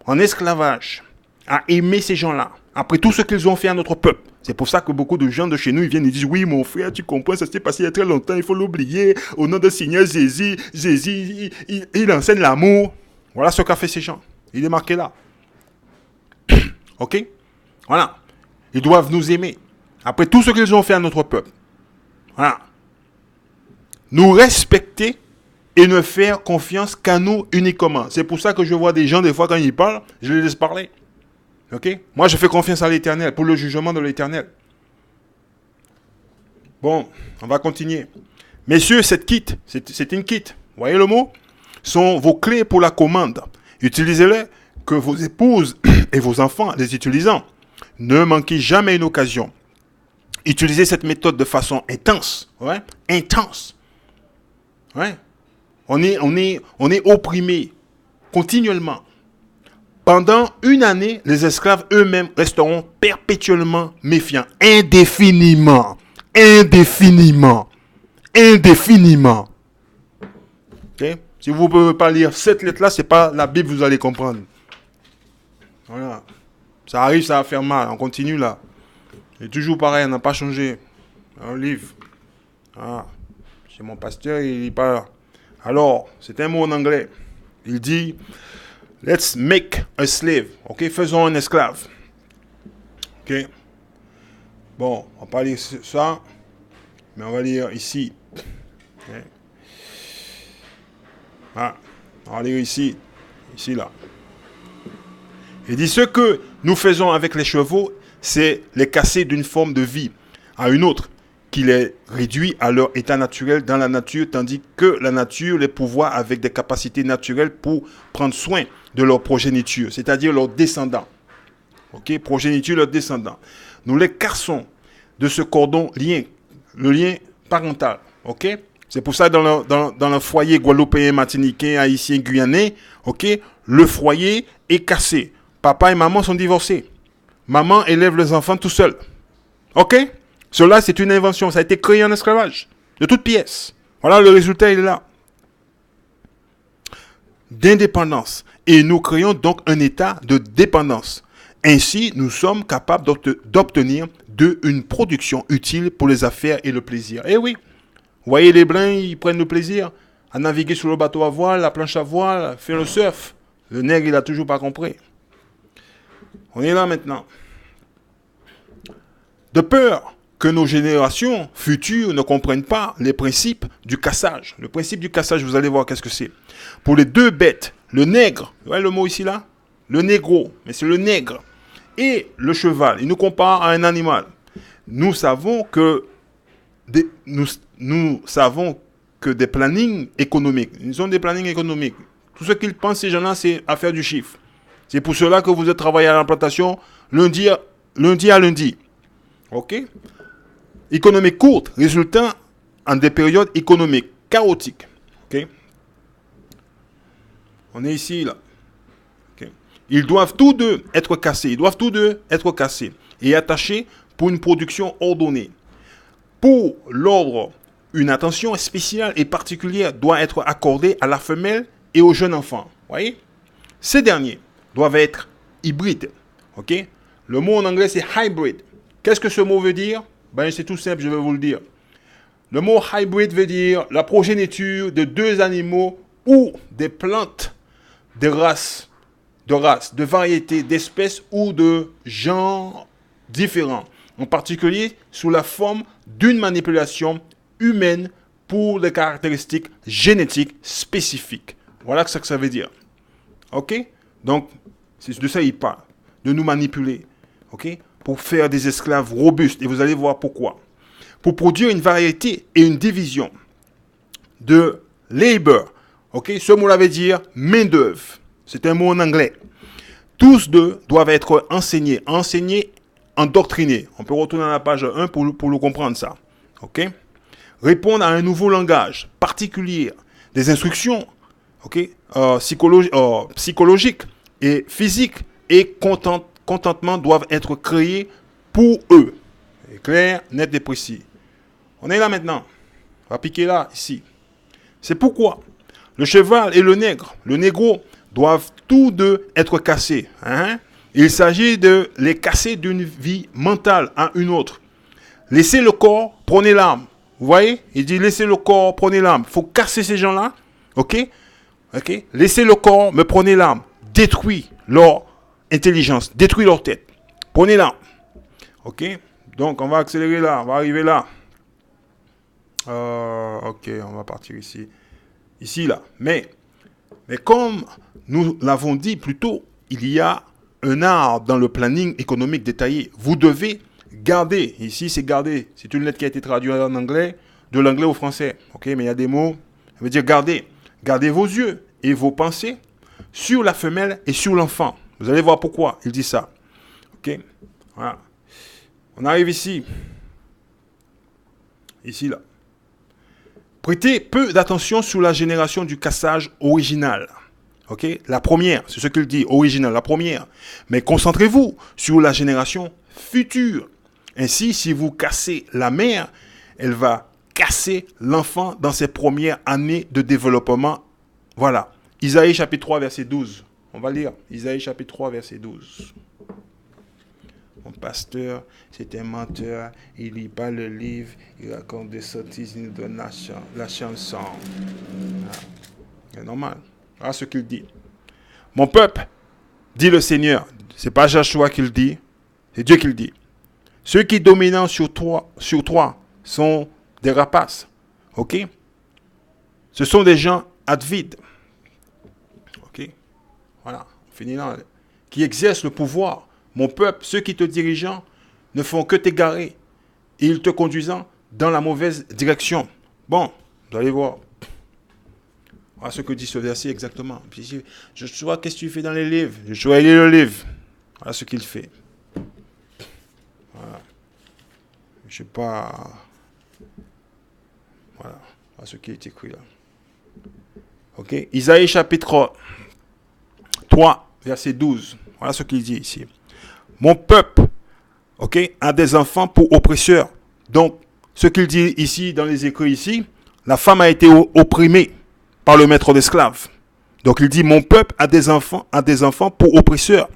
en esclavage à aimer ces gens-là. Après tout ce qu'ils ont fait à notre peuple. C'est pour ça que beaucoup de gens de chez nous, ils viennent et disent, oui, mon frère, tu comprends, ça s'est passé il y a très longtemps, il faut l'oublier. Au nom du Seigneur Jésus, il enseigne l'amour. Voilà ce qu'a fait ces gens. Il est marqué là. Ok? Voilà. Ils doivent nous aimer. Après tout ce qu'ils ont fait à notre peuple. Voilà. Nous respecter et ne faire confiance qu'à nous uniquement. C'est pour ça que je vois des gens, des fois, quand ils parlent, je les laisse parler. Ok? Moi, je fais confiance à l'Éternel pour le jugement de l'Éternel. Bon, on va continuer. Messieurs, cette kit, c'est une kit. Vous voyez le mot? Sont vos clés pour la commande. Utilisez-les, que vos épouses et vos enfants les utilisant. Ne manquez jamais une occasion. Utilisez cette méthode de façon intense. Ouais? Intense. Ouais? On est opprimé continuellement. Pendant une année, les esclaves eux-mêmes resteront perpétuellement méfiants. Indéfiniment. Okay? Si vous ne pouvez pas lire cette lettre-là, ce n'est pas la Bible que vous allez comprendre. Voilà. Ça arrive, ça va faire mal. On continue là. C'est toujours pareil, on n'a pas changé. Un livre. Ah. C'est mon pasteur, il parle. Alors, c'est un mot en anglais. Il dit... Let's make a slave. Ok, faisons un esclave. Ok. Bon, on va pas lire ça, mais on va lire ici. Okay. Ah, on va lire ici, là. Il dit ce que nous faisons avec les chevaux, c'est les casser d'une forme de vie à une autre, qui les réduit à leur état naturel dans la nature, tandis que la nature les pourvoit avec des capacités naturelles pour prendre soin de leur progéniture, c'est-à-dire leurs descendants. Ok, progéniture, leurs descendants. Nous les cassons de ce cordon lien, le lien parental. Ok, c'est pour ça dans le foyer guadeloupéen, martiniquais, haïtien, guyanais, ok, le foyer est cassé. Papa et maman sont divorcés. Maman élève les enfants tout seul. Ok. Cela, c'est une invention. Ça a été créé en esclavage. De toutes pièces. Voilà, le résultat, il est là. D'indépendance. Et nous créons donc un état de dépendance. Ainsi, nous sommes capables d'obtenir une production utile pour les affaires et le plaisir. Eh oui. Vous voyez, les Blancs, ils prennent le plaisir à naviguer sur le bateau à voile, la planche à voile, faire le surf. Le nègre, il n'a toujours pas compris. On est là maintenant. De peur que nos générations futures ne comprennent pas les principes du cassage. Le principe du cassage, vous allez voir qu'est-ce que c'est. Pour les deux bêtes, le nègre, vous voyez le mot ici là? Le négro, mais c'est le nègre. Et le cheval, il nous compare à un animal. Nous savons que nous savons que des plannings économiques, ils ont des plannings économiques. Tout ce qu'ils pensent, ces gens-là, c'est à faire du chiffre. C'est pour cela que vous êtes travaillé à l'implantation lundi à lundi. OK? Économie courte, résultant en des périodes économiques chaotiques. OK? On est ici, là. Okay. Ils doivent tous deux être cassés. Ils doivent tous deux être cassés et attachés pour une production ordonnée. Pour l'ordre, une attention spéciale et particulière doit être accordée à la femelle et aux jeunes enfants. Voyez? Ces derniers doivent être hybrides. OK? Le mot en anglais, c'est hybrid. Qu'est-ce que ce mot veut dire? Ben, c'est tout simple, je vais vous le dire. Le mot hybrid veut dire la progéniture de deux animaux ou des plantes de races, de variétés, d'espèces ou de genres différents. En particulier sous la forme d'une manipulation humaine pour des caractéristiques génétiques spécifiques. Voilà ce que ça veut dire. OK? Donc, c'est de ça il parle. De nous manipuler. OK? Pour faire des esclaves robustes. Et vous allez voir pourquoi. Pour produire une variété et une division de labor. OK? Ce mot-là veut dire main-d'œuvre. C'est un mot en anglais. Tous deux doivent être enseignés, endoctrinés. On peut retourner à la page 1 pour le comprendre ça. OK? Répondre à un nouveau langage particulier. Des instructions, OK? Psychologiques et physiques et contentement doivent être créés pour eux. C'est clair, net et précis. On est là maintenant. On va piquer là, ici. C'est pourquoi le cheval et le négro, doivent tous deux être cassés. Hein? Il s'agit de les casser d'une vie mentale à une autre. Laissez le corps, prenez l'âme. Vous voyez? Il dit laissez le corps, prenez l'âme. Il faut casser ces gens-là. OK? OK? Laissez le corps, mais prenez l'âme. Détruis leur intelligence, détruis leur tête. Prenez l'âme. OK? Donc, on va accélérer là, on va arriver là. OK, on va partir ici. Ici, là. Mais comme nous l'avons dit plus tôt, il y a un art dans le planning économique détaillé. Vous devez garder. Ici, c'est garder. C'est une lettre qui a été traduite en anglais, de l'anglais au français. OK, mais il y a des mots. Ça veut dire garder. Gardez vos yeux et vos pensées sur la femelle et sur l'enfant. Vous allez voir pourquoi il dit ça. OK, voilà. On arrive ici. Ici, là. Prêtez peu d'attention sur la génération du cassage original. OK? La première, c'est ce qu'il dit, original, la première. Mais concentrez-vous sur la génération future. Ainsi, si vous cassez la mère, elle va casser l'enfant dans ses premières années de développement. Voilà. Isaïe chapitre 3, verset 12. On va lire. Isaïe chapitre 3, verset 12. Mon pasteur, c'est un menteur, il lit pas le livre, il raconte des sottises, il nous donne la chanson. Ah, c'est normal. Voilà ce qu'il dit. Mon peuple, dit le Seigneur, c'est pas Joshua qui le dit, c'est Dieu qui le dit. Ceux qui dominent sur toi sont des rapaces. OK? Ce sont des gens advides. OK? Voilà, on finit là. Qui exercent le pouvoir. Mon peuple, ceux qui te dirigent ne font que t'égarer et ils te conduisent dans la mauvaise direction. Bon, vous allez voir. Voilà ce que dit ce verset exactement. Je vois qu'est-ce que tu fais dans les livres. Je dois lire le livre. Voilà ce qu'il fait. Voilà. Je sais pas. Voilà. Voilà ce qui est écrit là. Ok. Isaïe chapitre 3, verset 12. Voilà ce qu'il dit ici. Mon peuple, ok, a des enfants pour oppresseurs. Donc, ce qu'il dit ici, dans les écrits ici, la femme a été opprimée par le maître d'esclaves. Donc, il dit, mon peuple a des enfants pour oppresseurs.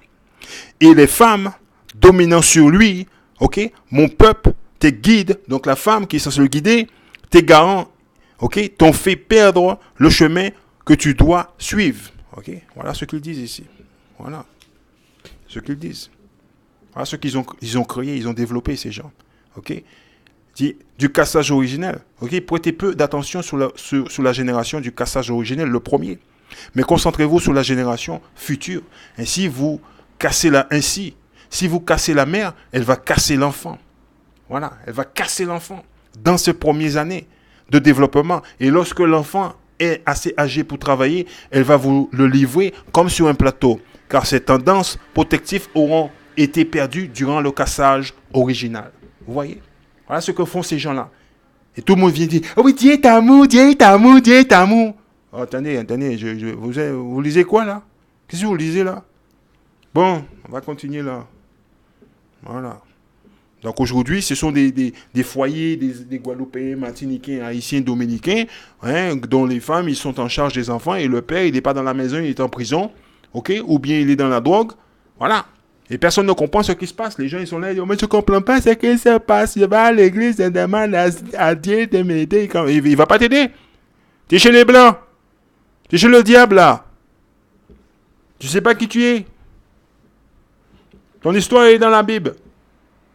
Et les femmes dominant sur lui, ok, mon peuple te guide. Donc, la femme qui est censée le guider, t'es garant, ok, t'ont fait perdre le chemin que tu dois suivre. Ok, voilà ce qu'ils disent ici. Voilà ce qu'ils disent. Voilà ce qu'ils ont créé, ils ont développé ces gens. Ok? Dit du cassage originel. Ok? Prêtez peu d'attention sur la génération du cassage originel, le premier. Mais concentrez-vous sur la génération future. Ainsi, si vous cassez la mère, elle va casser l'enfant. Voilà, elle va casser l'enfant dans ces premières années de développement. Et lorsque l'enfant est assez âgé pour travailler, elle va vous le livrer comme sur un plateau. Car ces tendances protectives auront été perdues durant le cassage original. Vous voyez? Voilà ce que font ces gens-là. Et tout le monde vient dire, oh oui, Dieu est amour, Dieu est amour, Dieu est amour. Oh, attendez, vous lisez quoi là? Qu'est-ce que vous lisez là? Bon, on va continuer là. Voilà. Donc aujourd'hui, ce sont des foyers, des Guadeloupéens, Martiniquais, Haïtiens, Dominicains, dont les femmes, ils sont en charge des enfants et le père, il n'est pas dans la maison, il est en prison, ok? Ou bien il est dans la drogue. Voilà. Et personne ne comprend ce qui se passe. Les gens, ils sont là, ils disent, mais je ne comprends pas ce qui se passe. Je vais à l'église, je demande à Dieu de m'aider. Il ne va pas t'aider. Tu es chez les Blancs. Tu es chez le diable, là. Tu ne sais pas qui tu es. Ton histoire est dans la Bible.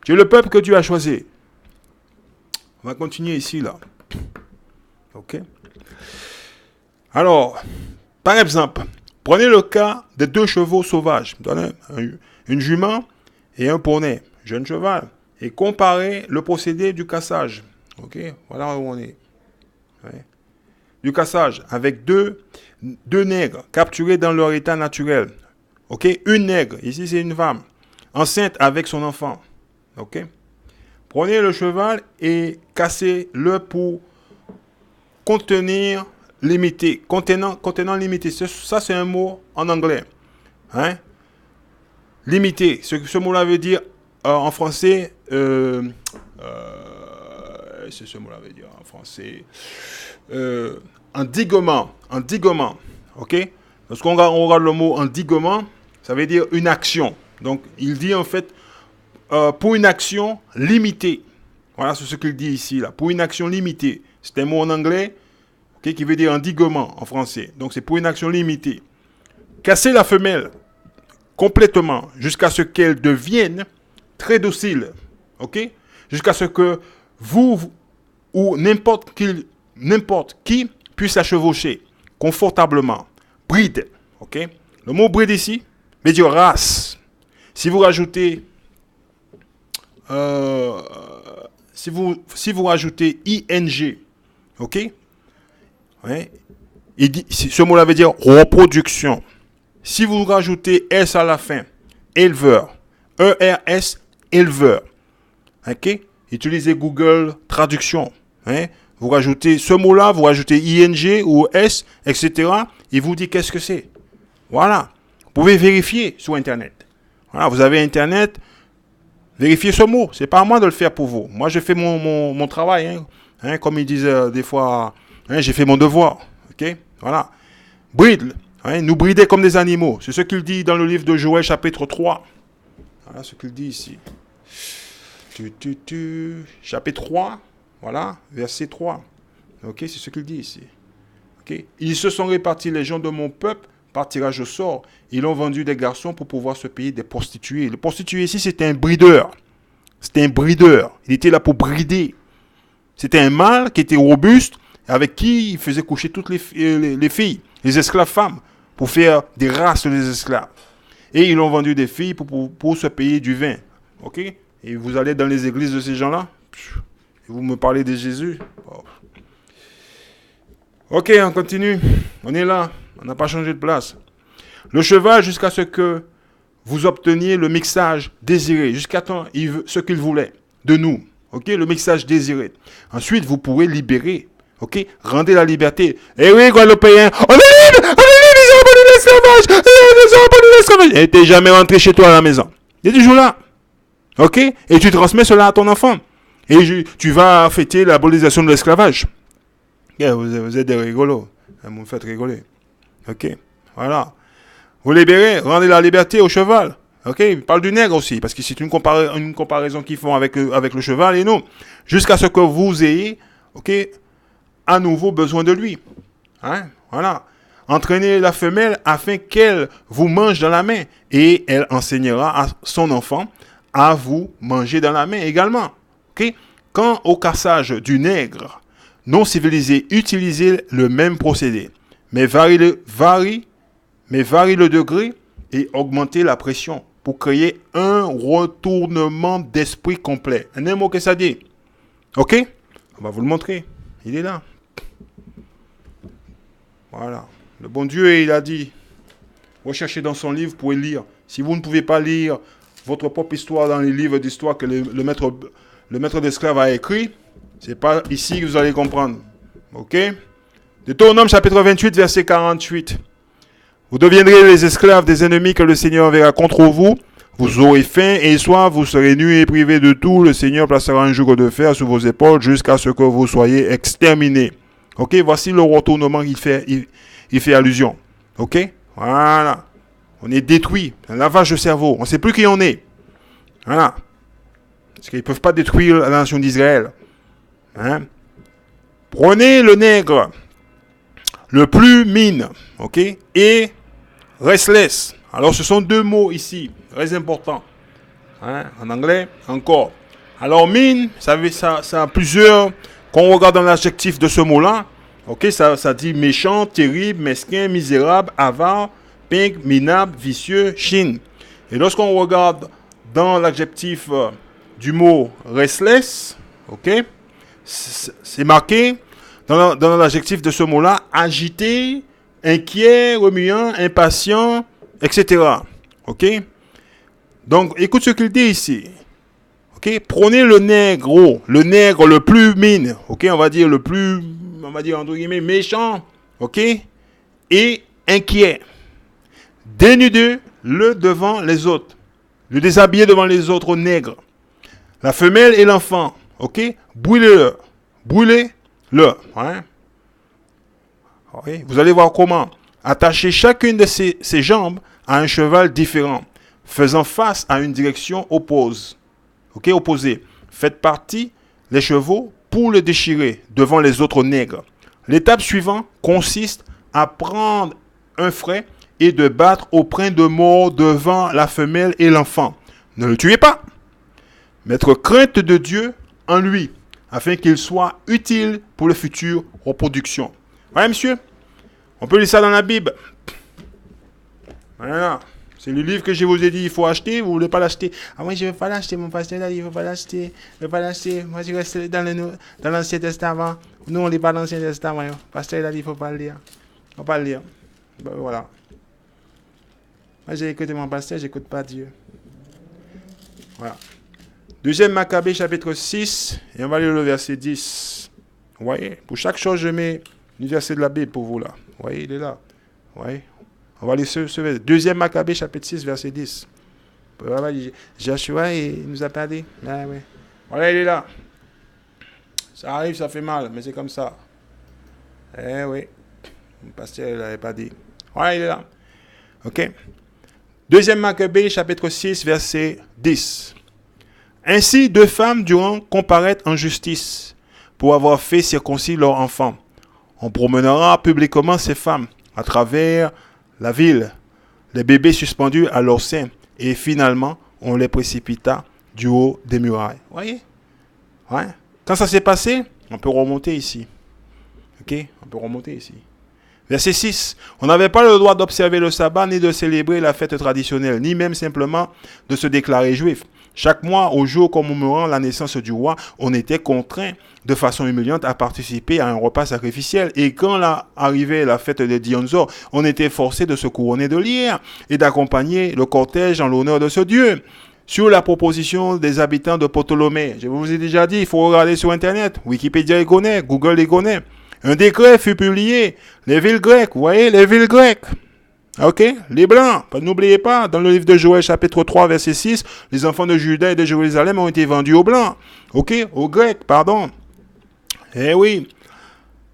Tu es le peuple que Dieu a choisi. On va continuer ici, là. Ok? Alors, par exemple, prenez le cas des 2 chevaux sauvages. Donnez une jument et un poney, jeune cheval. Et comparez le procédé du cassage. Ok? Voilà où on est. Ouais. Du cassage avec deux nègres capturés dans leur état naturel. Ok? Une nègre, ici c'est une femme, enceinte avec son enfant. Ok? Prenez le cheval et cassez-le pour contenir limité. Contenant limité. Ça, c'est un mot en anglais. Hein? Limité. Ce mot-là veut dire en français. C'est ce mot-là veut dire en français. Endiguement. Endiguement. Ok? Lorsqu'on regarde le mot endiguement, ça veut dire une action. Donc, il dit en fait pour une action limitée. Voilà, c'est ce qu'il dit ici, là. Pour une action limitée. C'est un mot en anglais qui veut dire endiguement en français. Donc, c'est pour une action limitée. Casser la femelle complètement jusqu'à ce qu'elle devienne très docile. Ok? Jusqu'à ce que vous ou n'importe qui puisse la chevaucher confortablement. Bride. Ok? Le mot bride ici veut dire race. Si vous rajoutez si vous rajoutez ing, ok, ouais, ce mot-là veut dire reproduction. Si vous rajoutez s à la fin, éleveur, ERS, éleveur, ok, utilisez Google Traduction. Hein, vous rajoutez ce mot-là, vous rajoutez ing ou s, etc. Il vous dit qu'est-ce que c'est. Voilà. Vous pouvez vérifier sur Internet. Voilà, vous avez Internet. Vérifiez ce mot. C'est pas à moi de le faire pour vous. Moi, je fais mon travail. Comme ils disent des fois, j'ai fait mon devoir. Ok? Voilà. Bride. Nous brider comme des animaux. C'est ce qu'il dit dans le livre de Joël, chapitre 3. Voilà ce qu'il dit ici. Chapitre 3. Voilà. Verset 3. Ok? C'est ce qu'il dit ici. Ok? Ils se sont répartis, les gens de mon peuple, par tirage au sort. Ils ont vendu des garçons pour pouvoir se payer des prostituées. Le prostitué ici, c'était un brideur. C'était un brideur. Il était là pour brider. C'était un mâle qui était robuste, avec qui il faisait coucher toutes les filles, les esclaves femmes, pour faire des races des esclaves. Et ils ont vendu des filles pour se payer du vin. Ok? Et vous allez dans les églises de ces gens-là, et vous me parlez de Jésus. Oh. Ok, on continue. On est là. On n'a pas changé de place. Le cheval, jusqu'à ce que vous obteniez le mixage désiré, jusqu'à ce qu'il voulait de nous. Ok, le mixage désiré. Ensuite, vous pourrez libérer. Ok, rendez la liberté. Eh oui, Guadeloupéen, on est libre, ils ont aboli l'esclavage, ils ont aboli l'esclavage. Et t'es jamais rentré chez toi à la maison. Il est toujours là. Ok, et tu transmets cela à ton enfant. Et tu vas fêter l'abolition de l'esclavage. Yeah, vous êtes des rigolos. Vous me faites rigoler. Ok, voilà. Vous libérez, rendez la liberté au cheval. Ok, il parle du nègre aussi, parce que c'est une comparaison qu'ils font avec le cheval et nous. Jusqu'à ce que vous ayez, ok, à nouveau besoin de lui. Hein, voilà. Entraînez la femelle afin qu'elle vous mange dans la main. Et elle enseignera à son enfant à vous manger dans la main également. Ok? Quant au cassage du nègre, non civilisé, utilisez le même procédé, mais varie le degré et augmentez la pression pour créer un retournement d'esprit complet. Un mot que ça dit. Ok? On va vous le montrer. Il est là. Voilà. Le bon Dieu, il a dit, recherchez dans son livre, vous pouvez lire. Si vous ne pouvez pas lire votre propre histoire dans les livres d'histoire que le maître d'esclaves a écrit, c'est pas ici que vous allez comprendre. Ok? Deutéronome chapitre 28, verset 48. Vous deviendrez les esclaves des ennemis que le Seigneur enverra contre vous. Vous aurez faim et soif, vous serez nus et privés de tout. Le Seigneur placera un joug de fer sur vos épaules jusqu'à ce que vous soyez exterminés. Ok? Voici le retournement qu'il fait, il fait allusion. Ok? Voilà. On est détruit. Un lavage de cerveau. On ne sait plus qui on est. Voilà. Parce qu'ils ne peuvent pas détruire la nation d'Israël. Hein? Prenez le nègre, le plus mine, ok, et restless. Alors, ce sont deux mots ici, très importants. Hein? En anglais, encore. Alors, mine, ça a plusieurs. Quand on regarde dans l'adjectif de ce mot-là, ok, ça dit méchant, terrible, mesquin, misérable, avare, pink, minable, vicieux, chine. Et lorsqu'on regarde dans l'adjectif du mot restless, ok, c'est marqué dans l'adjectif de ce mot-là, agité, inquiet, remuant, impatient, etc. Ok? Donc, écoute ce qu'il dit ici. Ok? Prenez le nègre le plus mine, ok? On va dire entre guillemets méchant, ok? Et inquiet. Dénudez-le devant les autres. Le déshabillez devant les autres nègres. La femelle et l'enfant, ok? Brûlez-le. Hein? Okay. Vous allez voir comment. Attachez chacune de ses jambes à un cheval différent, faisant face à une direction opposée. Faites partie les chevaux pour le déchirer devant les autres nègres. L'étape suivante consiste à prendre un frais et de battre au brin de mort devant la femelle et l'enfant. Ne le tuez pas. Mettre crainte de Dieu en lui, afin qu'il soit utile pour la future reproduction. Voyez, monsieur? On peut lire ça dans la Bible. Voilà. C'est le livre que je vous ai dit, il faut acheter, vous ne voulez pas l'acheter. Ah, moi, je ne veux pas l'acheter, mon pasteur, là, il ne faut pas l'acheter. Je ne veux pas l'acheter. Moi, je reste dans l'Ancien Testament. Nous, on ne lit pas l'Ancien Testament. Le pasteur, là, il ne faut pas le lire. Il ne faut pas le lire. Ben, voilà. Moi, j'ai écouté mon pasteur, je n'écoute pas Dieu. Voilà. Deuxième Maccabée, chapitre 6, et on va lire le verset 10. Vous voyez, pour chaque chose, je mets un verset de la Bible pour vous, là. Vous voyez, il est là. Vous voyez, on va lire ce verset. Deuxième Maccabée, chapitre 6, verset 10. Voilà, Joshua, il nous a parlé. Ah, ouais. Voilà, il est là. Ça arrive, ça fait mal, mais c'est comme ça. Eh oui. Le pasteur, il n'avait pas dit. Voilà, il est là. OK. Deuxième Maccabée, chapitre 6, verset 10. Ainsi, deux femmes durant comparaître en justice pour avoir fait circoncis leur enfant. On promènera publiquement ces femmes à travers la ville, les bébés suspendus à leur sein, et finalement, on les précipita du haut des murailles. Vous voyez? Ouais. Quand ça s'est passé, on peut remonter ici. OK? On peut remonter ici. Verset 6. On n'avait pas le droit d'observer le sabbat, ni de célébrer la fête traditionnelle, ni même simplement de se déclarer juif. Chaque mois, au jour commémorant la naissance du roi, on était contraint de façon humiliante à participer à un repas sacrificiel. Et quand arrivait la fête de Dionzor, on était forcé de se couronner de lyre et d'accompagner le cortège en l'honneur de ce dieu. Sur la proposition des habitants de Ptolémée, je vous ai déjà dit, il faut regarder sur Internet. Wikipédia les connaît, Google les connaît. Un décret fut publié. Les villes grecques, vous voyez, les villes grecques. Ok, les Blancs, n'oubliez pas, dans le livre de Joël, chapitre 3, verset 6, les enfants de Juda et de Jérusalem ont été vendus aux Blancs. Ok, aux Grecs, pardon. Eh oui,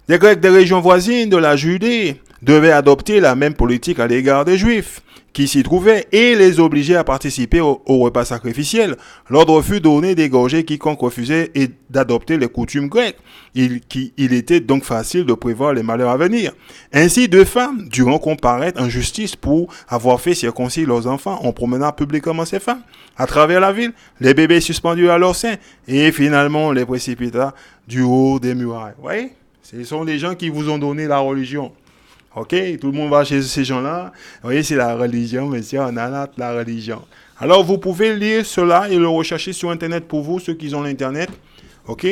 les Grecs des régions voisines de la Judée devait adopter la même politique à l'égard des Juifs qui s'y trouvaient et les obliger à participer au repas sacrificiel. L'ordre fut donné d'égorger quiconque refusait et d'adopter les coutumes grecques. Il était donc facile de prévoir les malheurs à venir. Ainsi, 2 femmes durant comparaître en justice pour avoir fait circoncire leurs enfants en promenant publiquement ces femmes à travers la ville, les bébés suspendus à leur sein, et finalement on les précipita du haut des murailles. Vous voyez? Ce sont des gens qui vous ont donné la religion. Ok, tout le monde va chez ces gens-là. Vous voyez, c'est la religion, monsieur, on a la religion. Alors, vous pouvez lire cela et le rechercher sur Internet pour vous, ceux qui ont l'Internet. Ok,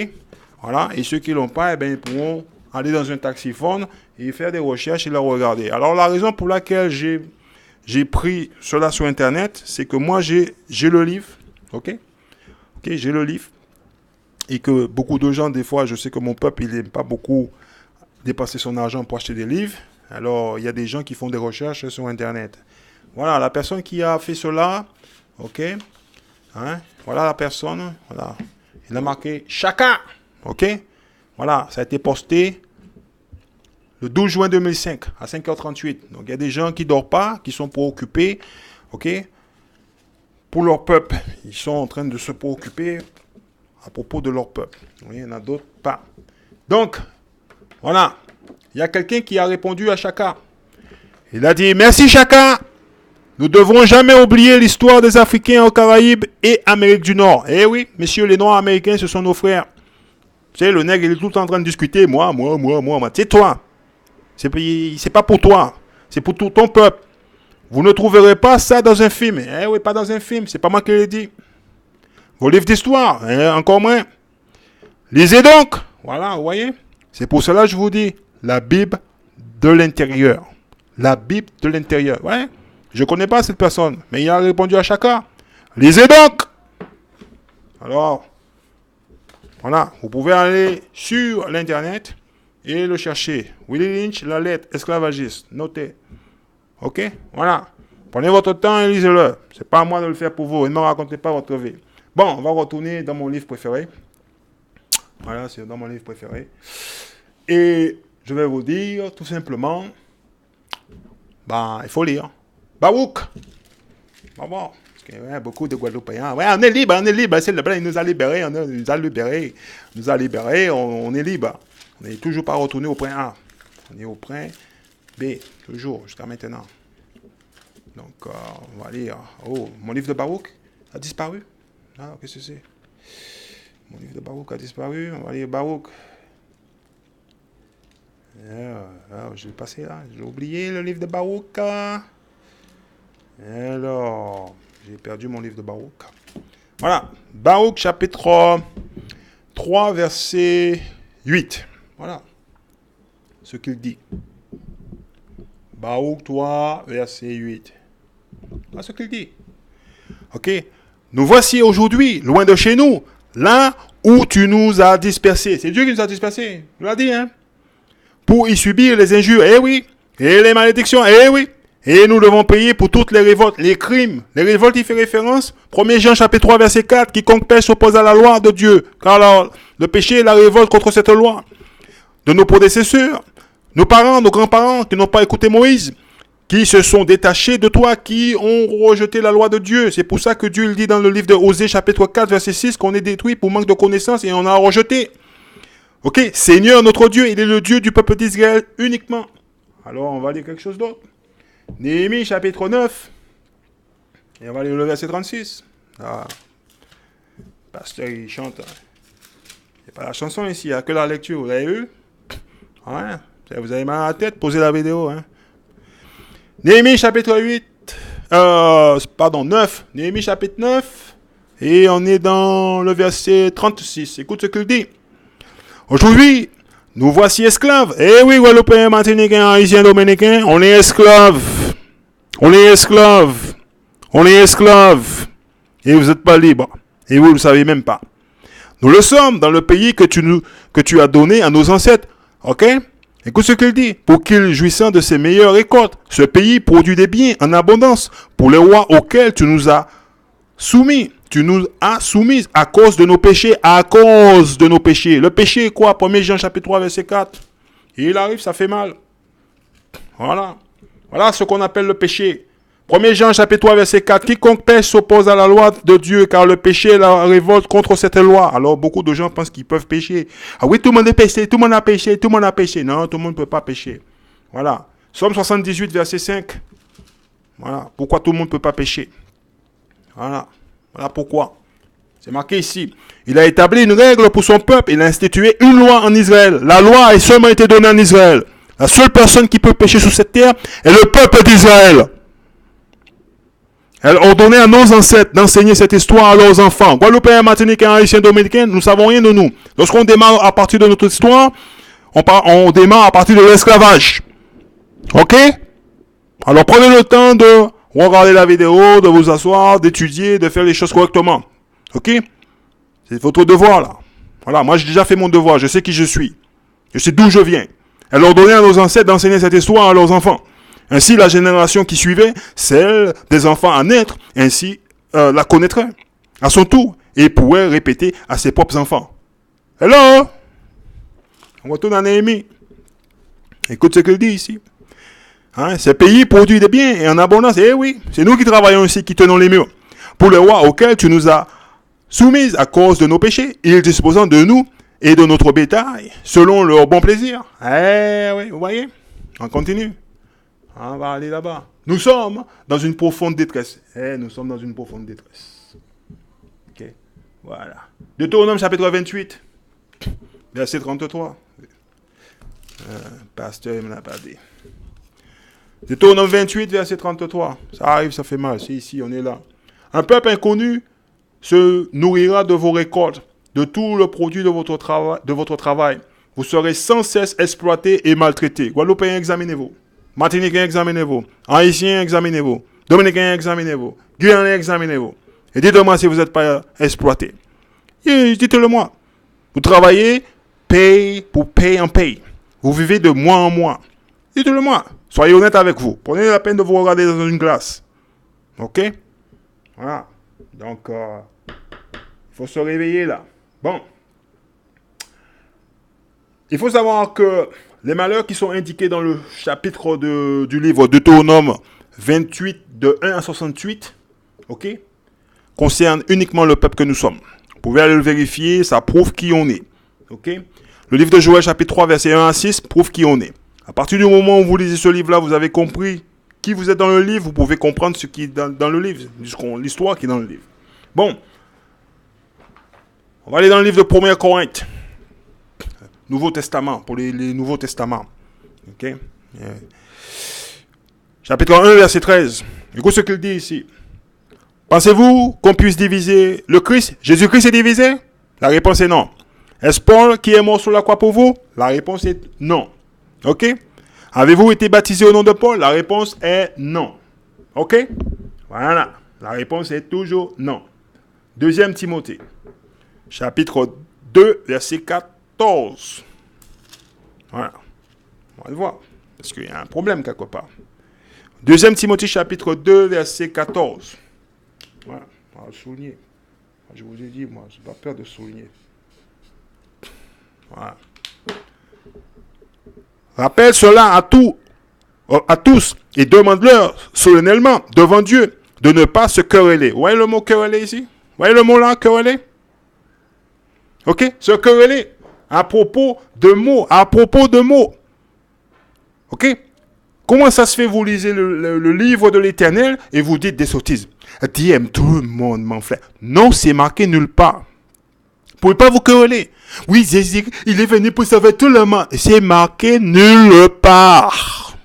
voilà. Et ceux qui ne l'ont pas, eh bien, ils pourront aller dans un taxiphone et faire des recherches et le regarder. Alors, la raison pour laquelle j'ai pris cela sur Internet, c'est que moi, j'ai le livre. Ok, j'ai le livre. Et que beaucoup de gens, des fois, je sais que mon peuple, il n'aime pas beaucoup dépenser son argent pour acheter des livres. Alors, il y a des gens qui font des recherches sur Internet. Voilà, la personne qui a fait cela, ok, hein, voilà la personne, voilà, il a marqué Chaka, ok, voilà, ça a été posté le 12 juin 2005 à 5h38. Donc, il y a des gens qui ne dorment pas, qui sont préoccupés, ok, pour leur peuple. Ils sont en train de se préoccuper à propos de leur peuple. Oui, il y en a d'autres pas. Donc, voilà. Il y a quelqu'un qui a répondu à Chaka. Il a dit, merci Chaka. Nous ne devrons jamais oublier l'histoire des Africains aux Caraïbes et Amérique du Nord. Eh oui, messieurs, les Noirs américains, ce sont nos frères. Tu sais, le nègre, il est tout le temps en train de discuter. Moi. C'est toi. C'est pas pour toi. C'est pour tout ton peuple. Vous ne trouverez pas ça dans un film. Eh oui, pas dans un film. C'est pas moi qui l'ai dit. Vos livres d'histoire, encore moins. Lisez donc. Voilà, vous voyez. C'est pour cela que je vous dis. La Bible de l'intérieur. La Bible de l'intérieur. Ouais. Je ne connais pas cette personne, mais il a répondu à Chaka. Lisez donc. Alors, voilà. Vous pouvez aller sur l'Internet et le chercher. Willie Lynch, la lettre esclavagiste. Notez. Ok? Voilà. Prenez votre temps et lisez-le. Ce n'est pas à moi de le faire pour vous. Ne me racontez pas votre vie. Bon, on va retourner dans mon livre préféré. Voilà, c'est dans mon livre préféré. Et je vais vous dire tout simplement, il faut lire. Barouk. Bon, parce qu'il y a beaucoup de Guadeloupéens. Ouais, on est libre. C'est le blanc, il nous a libérés. On est libre. On n'est toujours pas retourné au point A. On est au point B, toujours, jusqu'à maintenant. Donc, on va lire. Oh, mon livre de Barouk a disparu. Ah, qu'est-ce que c'est? Mon livre de Barouk a disparu. On va lire Barouk. Je vais passer là. J'ai oublié le livre de Barouk. Alors, j'ai perdu mon livre de Barouk. Voilà. Barouk, chapitre 3, verset 8. Voilà. Ce qu'il dit. Barouk 3, verset 8. Voilà ce qu'il dit. Ok. Nous voici aujourd'hui, loin de chez nous, là où tu nous as dispersés. C'est Dieu qui nous a dispersés. Je l'ai dit, hein. Pour y subir les injures, eh oui, et les malédictions, eh oui. Et nous devons payer pour toutes les révoltes, les crimes. Les révoltes, il fait référence. 1 Jean chapitre 3, verset 4, quiconque pêche s'oppose à la loi de Dieu. Car le péché est la révolte contre cette loi. De nos prédécesseurs, nos parents, nos grands-parents qui n'ont pas écouté Moïse, qui se sont détachés de toi, qui ont rejeté la loi de Dieu. C'est pour ça que Dieu il dit dans le livre de Osée chapitre 4, verset 6, qu'on est détruit pour manque de connaissance et on a rejeté. Ok, Seigneur notre Dieu, il est le Dieu du peuple d'Israël uniquement. Alors on va lire quelque chose d'autre. Néhémie chapitre 9. Et on va lire le verset 36. Ah. Pasteur il chante. Il n'y a pas la chanson ici, il n'y a que la lecture. Vous avez vu? Ouais. Vous avez mal à la tête, posez la vidéo. Hein. Néhémie chapitre 9. Néhémie chapitre 9. Et on est dans le verset 36. Écoute ce qu'il dit. Aujourd'hui, nous voici esclaves. Eh oui, Guadeloupéens, Martiniquais, Haïtiens, Dominicains, on est esclaves. On est esclaves. On est esclaves. Et vous n'êtes pas libres. Et vous ne le savez même pas. Nous le sommes dans le pays que tu as donné à nos ancêtres. Ok? Écoute ce qu'il dit. Pour qu'ils jouissent de ses meilleures récoltes. Ce pays produit des biens en abondance pour les rois auxquels tu nous as soumis. Tu nous as soumis à cause de nos péchés. À cause de nos péchés. Le péché est quoi? 1 Jean chapitre 3 verset 4. Et il arrive, ça fait mal. Voilà. Voilà ce qu'on appelle le péché. 1 Jean chapitre 3 verset 4. Quiconque pêche s'oppose à la loi de Dieu, car le péché est la révolte contre cette loi. Alors beaucoup de gens pensent qu'ils peuvent pécher. Ah oui, tout le monde est péché, tout le monde a péché, tout le monde a péché. Non, tout le monde ne peut pas pécher. Voilà. Psaume 78 verset 5. Voilà. Pourquoi tout le monde ne peut pas pécher? Voilà. Voilà pourquoi. C'est marqué ici. Il a établi une règle pour son peuple. Il a institué une loi en Israël. La loi a seulement été donnée en Israël. La seule personne qui peut pécher sur cette terre est le peuple d'Israël. Elle ordonnait à nos ancêtres d'enseigner cette histoire à leurs enfants. Guadeloupéens, Martiniquais, Haïtiens, Dominicains, nous ne savons rien de nous. Lorsqu'on démarre à partir de notre histoire, on démarre à partir de l'esclavage. Ok? Alors prenez le temps de regarder la vidéo, de vous asseoir, d'étudier, de faire les choses correctement. Ok? C'est votre devoir là. Voilà, moi j'ai déjà fait mon devoir, je sais qui je suis. Je sais d'où je viens. Elle ordonnait à nos ancêtres d'enseigner cette histoire à leurs enfants. Ainsi, la génération qui suivait, celle des enfants à naître, ainsi la connaîtrait à son tour et pourrait répéter à ses propres enfants. Hello! On retourne à Néhémie. Écoute ce qu'il dit ici. Hein, ces pays produisent des biens et en abondance. Eh oui, c'est nous qui travaillons ici, qui tenons les murs. Pour les rois auxquels tu nous as soumis à cause de nos péchés, ils disposant de nous et de notre bétail, selon leur bon plaisir. Eh oui, vous voyez? On continue. On va aller là-bas. Nous sommes dans une profonde détresse. Nous sommes dans une profonde détresse. Ok. Voilà. Deutéronome chapitre 28, verset 33. Pasteur, il me l'a pas dit. Deutéronome 28, verset 33. Ça arrive, ça fait mal. C'est ici, on est là. Un peuple inconnu se nourrira de vos récoltes, de tout le produit de votre travail. Vous serez sans cesse exploité et maltraité. Guadeloupéens, examinez-vous. Martiniquais, examinez-vous. Haïtiens, examinez-vous. Dominicains, examinez-vous. Guyanais, examinez-vous. Et dites-moi si vous n'êtes pas exploité. Et dites-le moi. Vous travaillez, paye pour paye en paye. Vous vivez de mois en mois. Dites-le moi. Soyez honnête avec vous. Prenez la peine de vous regarder dans une glace. Ok? Voilà. Donc, il faut se réveiller là. Bon. Il faut savoir que les malheurs qui sont indiqués dans le chapitre du livre Deutéronome 28, de 1 à 68, ok, concernent uniquement le peuple que nous sommes. Vous pouvez aller le vérifier, ça prouve qui on est. Ok. Le livre de Joël, chapitre 3, verset 1 à 6, prouve qui on est. À partir du moment où vous lisez ce livre-là, vous avez compris qui vous êtes dans le livre, vous pouvez comprendre ce qui est dans le livre, l'histoire qui est dans le livre. Bon, on va aller dans le livre de 1 Corinthe. Nouveau Testament, pour les Nouveaux Testaments. Ok. Chapitre 1, verset 13. Écoute ce qu'il dit ici. Pensez-vous qu'on puisse diviser le Christ? Jésus-Christ est divisé? La réponse est non. Est-ce Paul qui est mort sur la croix pour vous? La réponse est non. Ok. Avez-vous été baptisé au nom de Paul? La réponse est non. Ok. Voilà. La réponse est toujours non. 2 Timothée. Chapitre 2, verset 14. Voilà. On va le voir. Parce qu'il y a un problème quelque part. 2 Timothée chapitre 2, verset 14. Voilà. On va le souligner. Je vous ai dit, moi, je n'ai pas peur de souligner. Voilà. Rappelle cela à tous et demande-leur solennellement devant Dieu de ne pas se quereller. Vous voyez le mot quereller ici? Vous voyez le mot là, quereller? Ok? Se quereller à propos de mots. À propos de mots. Ok? Comment ça se fait vous lisez le livre de l'Éternel et vous dites des sottises? Dieu aime tout le monde, mon frère. Non, c'est marqué nulle part. Vous ne pouvez pas vous quereller. Oui, Jésus, il est venu pour sauver tout le monde. C'est marqué nulle part.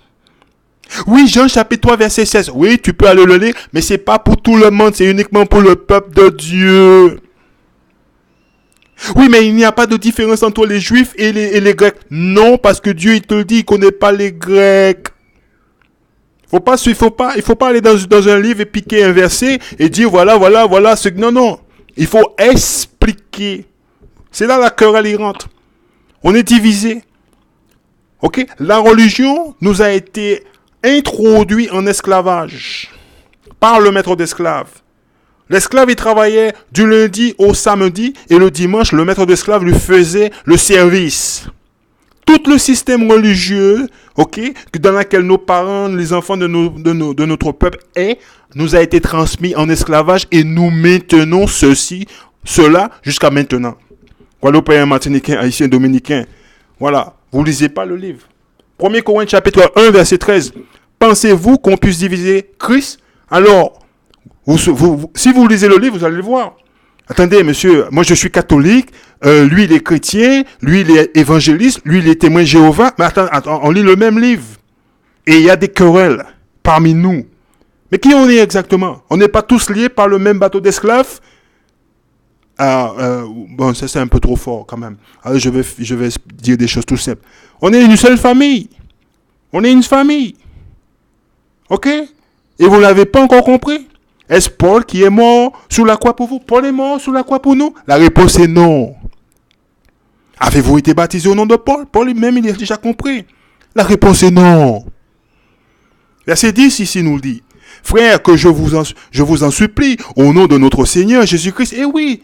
Oui, Jean chapitre 3, verset 16. Oui, tu peux aller le lire, mais c'est pas pour tout le monde, c'est uniquement pour le peuple de Dieu. Oui, mais il n'y a pas de différence entre les Juifs et les Grecs. Non, parce que Dieu, il te le dit, il ne connaît pas les Grecs. Il faut pas aller dans un livre et piquer un verset et dire voilà. Non. Il faut expliquer. C'est là la querelle rentre. On est divisé. Ok? La religion nous a été introduite en esclavage par le maître d'esclaves. L'esclave, il travaillait du lundi au samedi et le dimanche, le maître d'esclaves lui faisait le service. tout le système religieux, ok, dans lequel nos parents, les enfants de notre peuple nous a été transmis en esclavage et nous maintenons cela jusqu'à maintenant. Guadeloupéen, Martiniquais, Haïtien, Dominicain. Voilà, vous lisez pas le livre. 1 Corinthiens chapitre 1, verset 13. Pensez-vous qu'on puisse diviser Christ? Alors, si vous lisez le livre, vous allez le voir. Attendez, monsieur, moi je suis catholique, lui il est chrétien, lui il est évangéliste, lui il est témoin de Jéhovah. Mais attends, on lit le même livre. Et il y a des querelles parmi nous. Mais qui on est exactement? On n'est pas tous liés par le même bateau d'esclaves? Bon, ça c'est un peu trop fort quand même. Alors je vais dire des choses tout simples. On est une seule famille. On est une famille. Ok? Et vous ne l'avez pas encore compris? Est-ce Paul qui est mort sous la croix pour vous? Paul est mort sous la croix pour nous? La réponse est non. Avez-vous été baptisé au nom de Paul? Paul lui-même, il a déjà compris. La réponse est non. Verset 10 ici nous le dit. Frères, que je vous en supplie, au nom de notre Seigneur Jésus-Christ. Eh oui,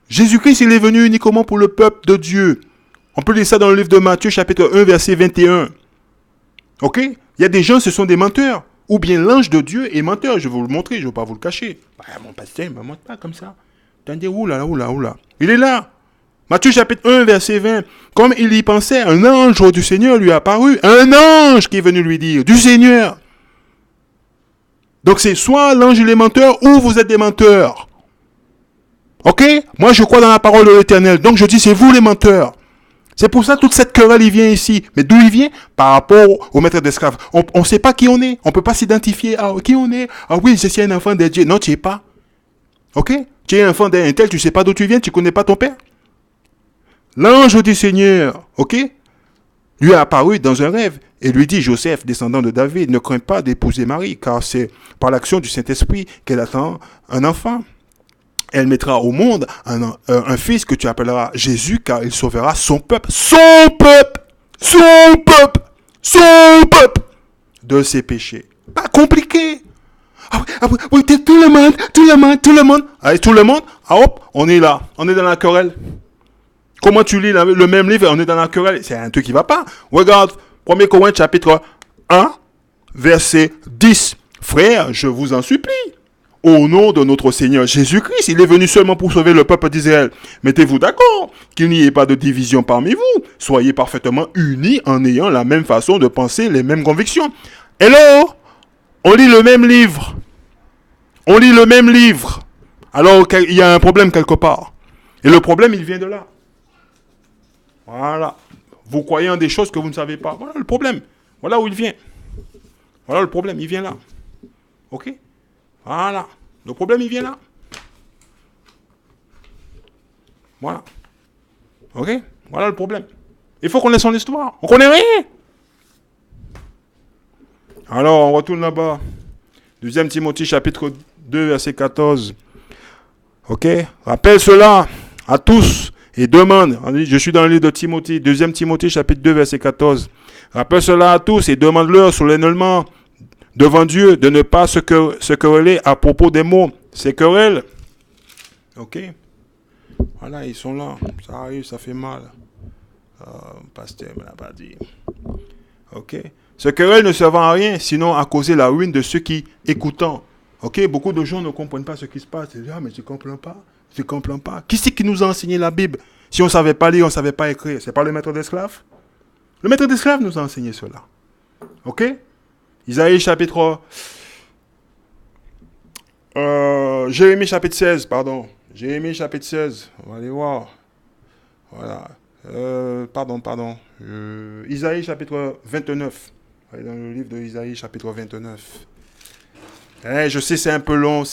Jésus-Christ, il est venu uniquement pour le peuple de Dieu. On peut lire ça dans le livre de Matthieu, chapitre 1, verset 21. Ok? Il y a des gens, ce sont des menteurs. Ou bien l'ange de Dieu est menteur. Je vais vous le montrer, je ne vais pas vous le cacher. Mon pasteur, il ne me montre pas comme ça. Attendez, oula. Il est là. Matthieu chapitre 1, verset 20. Comme il y pensait, un ange du Seigneur lui est apparu. Un ange qui est venu lui dire, du Seigneur. Donc c'est soit l'ange il est menteur, ou vous êtes des menteurs. Ok? Moi je crois dans la parole de l'Éternel. Donc je dis, c'est vous les menteurs. C'est pour ça que toute cette querelle, il vient ici. Mais d'où il vient? Par rapport au maître d'esclaves. On ne sait pas qui on est. On ne peut pas s'identifier. Ah, qui on est? Ah oui, je suis un enfant de Dieu. Non, tu n'es pas. Ok? Tu es un enfant d'un tel, tu ne sais pas d'où tu viens, tu ne connais pas ton père. L'ange du Seigneur, ok? Lui est apparu dans un rêve et lui dit, Joseph, descendant de David, ne crains pas d'épouser Marie, car c'est par l'action du Saint-Esprit qu'elle attend un enfant. Elle mettra au monde un fils que tu appelleras Jésus, car il sauvera son peuple de ses péchés. Pas compliqué. Oui, tout le monde. Allez, tout le monde, hop, on est là. On est dans la querelle. Comment tu lis le même livre et on est dans la querelle? C'est un truc qui va pas. Regarde, 1 Corinthiens chapitre 1, verset 10. Frères, je vous en supplie. Au nom de notre Seigneur Jésus-Christ, il est venu seulement pour sauver le peuple d'Israël. Mettez-vous d'accord qu'il n'y ait pas de division parmi vous. Soyez parfaitement unis en ayant la même façon de penser, les mêmes convictions. Hello? On lit le même livre. Alors il y a un problème quelque part. Et le problème, il vient de là. Voilà. Vous croyez en des choses que vous ne savez pas. Voilà le problème. Voilà où il vient. Voilà le problème, il vient là. Ok? Voilà. Le problème, il vient là. Voilà. Ok? Voilà le problème. Il faut connaître son histoire. On connaît rien. Alors, on retourne là-bas. 2 Timothée, chapitre 2, verset 14. Ok? Rappelle cela à tous et demande. Je suis dans le livre de Timothée, 2 Timothée, chapitre 2, verset 14. Rappelle cela à tous et demande-leur solennellement devant Dieu de ne pas se quereller à propos des mots. Ces querelles. Ok? Voilà, ils sont là. Ça arrive, ça fait mal. Pasteur me l'a pas dit. Ok? Ce querelle ne servant à rien, sinon à causer la ruine de ceux qui écoutant. Ok? Beaucoup de gens ne comprennent pas ce qui se passe. Ils disent, mais je ne comprends pas. Qui c'est qui nous a enseigné la Bible? Si on ne savait pas lire, on ne savait pas écrire. C'est pas le maître d'esclaves? Le maître d'esclaves nous a enseigné cela. Ok? Isaïe chapitre... Jérémie chapitre 16, pardon. Jérémie chapitre 16. On va aller voir. Voilà. Pardon. Isaïe chapitre 29. Allez dans le livre de Isaïe chapitre 29. Je sais, c'est un peu long,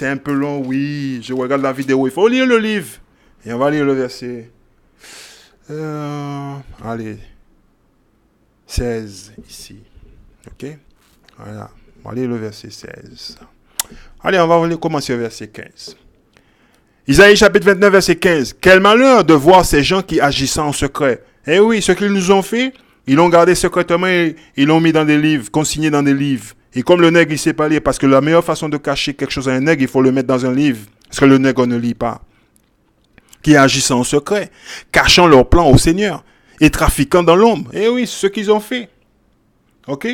oui. Je regarde la vidéo. Il faut lire le livre. Et on va lire le verset. Allez. 16 ici. Ok? Voilà. On va lire le verset 16. Allez, on va commencer au verset 15. Isaïe chapitre 29, verset 15. Quel malheur de voir ces gens qui agissent en secret. Eh oui, ce qu'ils nous ont fait, ils l'ont gardé secrètement et ils l'ont mis dans des livres, consigné dans des livres. Et comme le nègre, il ne sait pas lire, parce que la meilleure façon de cacher quelque chose à un nègre, il faut le mettre dans un livre. Parce que le nègre ne lit pas. Qui agissent en secret, cachant leur plan au Seigneur. et trafiquant dans l'ombre. Eh oui, c'est ce qu'ils ont fait. Ok?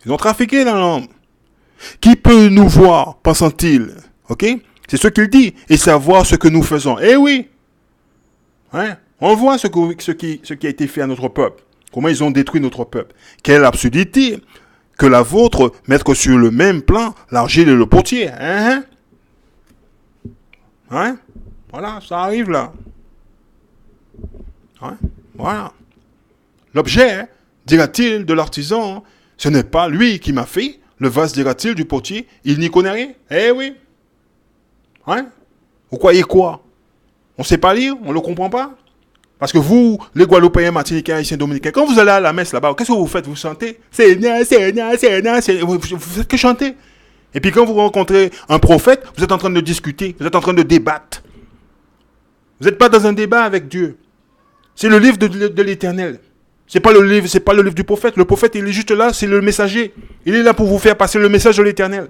Ils ont trafiqué dans l'ombre. Qui peut nous voir, pensant-il? Ok? C'est ce qu'il dit. Et savoir ce que nous faisons. Eh oui! Hein? On voit ce qui a été fait à notre peuple. Comment ils ont détruit notre peuple. Quelle absurdité que la vôtre, mettre sur le même plan l'argile et le potier. Hein? Hein? Voilà, ça arrive là. Hein? Voilà. L'objet, dira-t-il, de l'artisan, ce n'est pas lui qui m'a fait. Le vase, dira-t-il, du potier, il n'y connaît rien. Eh oui. Hein? Vous croyez quoi? On ne sait pas lire? On ne le comprend pas? Parce que vous, les Guadeloupéens, Martiniquais, Haïtiens, Dominicains, quand vous allez à la messe là-bas, qu'est-ce que vous faites? Vous chantez? Seigneur, Seigneur, Seigneur, Seigneur. Vous faites que chanter. Et puis quand vous rencontrez un prophète, vous êtes en train de discuter, vous êtes en train de débattre. Vous n'êtes pas dans un débat avec Dieu. C'est le livre de l'Éternel. C'est pas le livre du prophète. Le prophète, il est juste là, c'est le messager. Il est là pour vous faire passer le message de l'Éternel.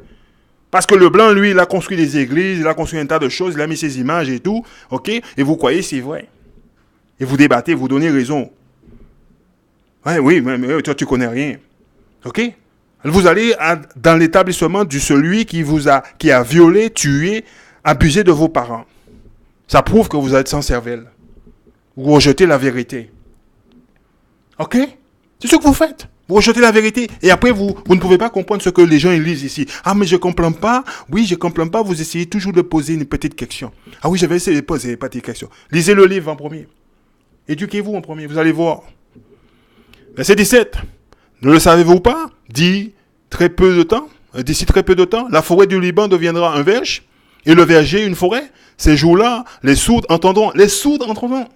Parce que le blanc, lui, il a construit des églises, il a construit un tas de choses, il a mis ses images et tout, ok? Et vous croyez c'est vrai. Et vous débattez, vous donnez raison. Ouais, oui, mais toi, tu connais rien. Ok? Vous allez dans l'établissement de celui qui a violé, tué, abusé de vos parents. Ça prouve que vous êtes sans cervelle. Vous rejetez la vérité. Ok? C'est ce que vous faites. Vous rejetez la vérité. Et après, vous ne pouvez pas comprendre ce que les gens ils lisent ici. Ah, mais je ne comprends pas. Oui, je ne comprends pas. Vous essayez toujours de poser une petite question. Ah oui, je vais essayer de poser une petite question. Lisez le livre en premier. Éduquez-vous en premier. Vous allez voir. Verset 17. Ne le savez-vous pas? D'ici très peu de temps, la forêt du Liban deviendra un verge et le verger une forêt. Ces jours-là, les sourds entendront. Les sourds entendront.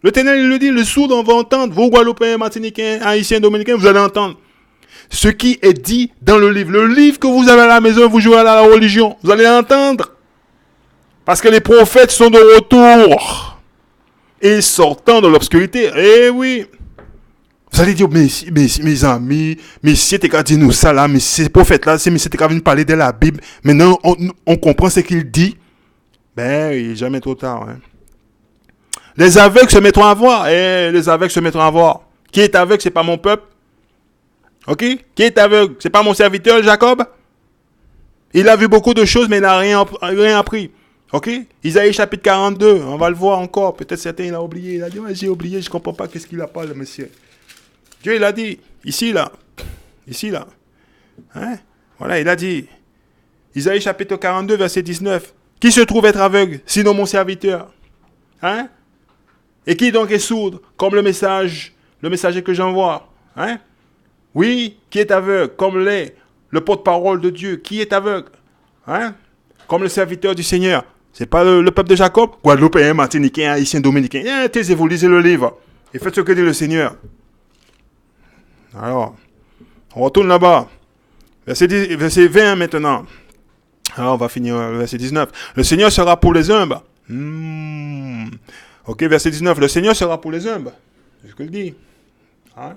L'Éternel, il le dit, les sourds vont entendre. Vous, Guadeloupéens, Martiniquais, Haïtiens, Dominicains, vous allez entendre. Ce qui est dit dans le livre que vous avez à la maison, vous jouez à la religion, vous allez entendre. Parce que les prophètes sont de retour. Et sortant de l'obscurité. Eh oui. Vous allez dire, mais mes amis, mais si t'es qu'à dire nous ça là, mais ces prophètes-là, mais si t'es qu'à venir parler de la Bible, maintenant on comprend ce qu'il dit. Ben, il n'est jamais trop tard. Hein. Les aveugles se mettront à voir. Les aveugles se mettront à voir. Qui est aveugle, c'est pas mon peuple. Ok? Qui est aveugle? C'est pas mon serviteur, Jacob. Il a vu beaucoup de choses, mais il n'a rien appris. Ok? Isaïe chapitre 42, on va le voir encore. Peut-être certains, il a oublié. Il a dit, ouais, j'ai oublié, je ne comprends pas qu'est-ce qu'il a pas, le monsieur. Dieu, il a dit, ici, là. Hein? Voilà, il a dit, Isaïe chapitre 42, verset 19. Qui se trouve être aveugle, sinon mon serviteur? Hein? Et qui donc est sourd, comme le messager que j'envoie? Hein? Oui, qui est aveugle, comme l'est le porte-parole de Dieu? Qui est aveugle? Hein? Comme le serviteur du Seigneur. C'est pas le peuple de Jacob? Guadeloupéen, Martiniquais, Haïtien, Dominicain. Taisez-vous, lisez le livre. Et faites ce que dit le Seigneur. Alors, on retourne là-bas. Verset 20 maintenant. Alors, on va finir le verset 19. Le Seigneur sera pour les humbles. Ok, verset 19. Le Seigneur sera pour les humbles. C'est ce qu'il dit. Hein?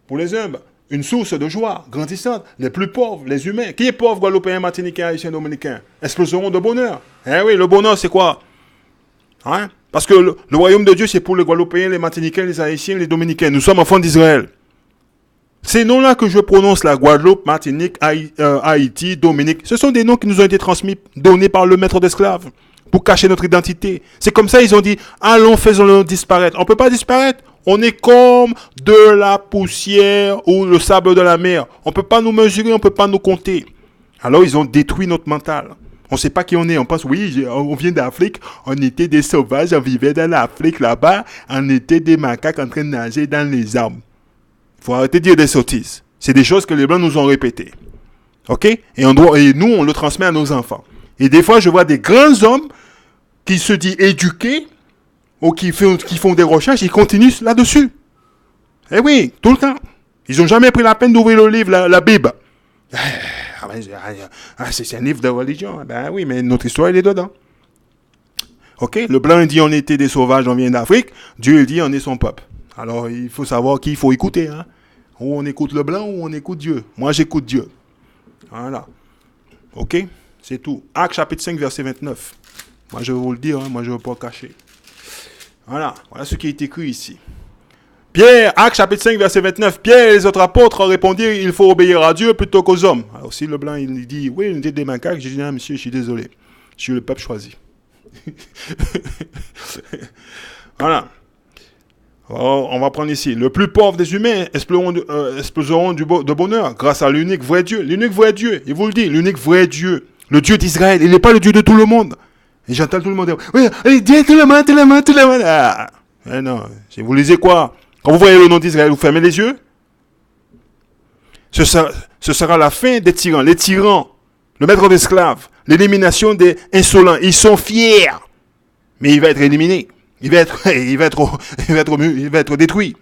Pour les humbles. Une source de joie grandissante. Les plus pauvres, les humains. Qui est pauvre, Guadeloupéen, Martiniquais, Haïtien, Dominicain? Exploseront de bonheur. Eh oui, le bonheur, c'est quoi? Hein? Parce que le royaume de Dieu, c'est pour les Guadeloupéens, les Martiniquais, les Haïtiens, les Dominicains. Nous sommes enfants d'Israël. Ces noms-là que je prononce, la Guadeloupe, Martinique, Haïti, Dominique, ce sont des noms qui nous ont été transmis, donnés par le maître d'esclaves, pour cacher notre identité. C'est comme ça, ils ont dit, allons, faisons-le disparaître. On ne peut pas disparaître. On est comme de la poussière ou le sable de la mer. On ne peut pas nous mesurer, on ne peut pas nous compter. Alors, ils ont détruit notre mental. On ne sait pas qui on est. On pense, oui, on vient d'Afrique, on était des sauvages, on vivait dans l'Afrique là-bas, on était des macaques en train de nager dans les arbres. Il faut arrêter de dire des sottises. C'est des choses que les Blancs nous ont répétées. OK? Et nous, on le transmet à nos enfants. Et des fois, je vois des grands hommes qui se disent éduqués ou qui font des recherches, ils continuent là-dessus. Eh oui, tout le temps. Ils n'ont jamais pris la peine d'ouvrir le livre, la Bible. C'est un livre de religion. Ben oui, mais notre histoire, elle est dedans. OK? Le Blanc dit on était des sauvages, on vient d'Afrique. Dieu dit on est son peuple. Alors, il faut savoir qui il faut écouter. Hein? Ou on écoute le Blanc ou on écoute Dieu. Moi, j'écoute Dieu. Voilà. OK? C'est tout. Actes chapitre 5, verset 29. Moi, je vais vous le dire. Hein? Moi, je ne veux pas cacher. Voilà. Voilà ce qui est écrit ici. Pierre, Actes chapitre 5, verset 29, Pierre et les autres apôtres répondirent, il faut obéir à Dieu plutôt qu'aux hommes. Alors si le blanc, il dit, oui, il dit des macaques, j'ai dit, non, monsieur, je suis désolé. Je suis le peuple choisi. Voilà. Alors, on va prendre ici. Le plus pauvre des humains exploseront de bonheur grâce à l'unique vrai Dieu. L'unique vrai Dieu, il vous le dit, l'unique vrai Dieu. Le Dieu d'Israël, il n'est pas le Dieu de tout le monde. Et j'entends tout le monde dire, oui, Dieu tout le monde, tout le monde, tout le monde. Ah. Mais non, si vous lisez quoi? Quand vous voyez le nom d'Israël, vous fermez les yeux. Ce sera la fin des tyrans. Les tyrans, le maître d'esclaves, l'élimination des insolents. Ils sont fiers. Mais il va être éliminé. Il va être détruit.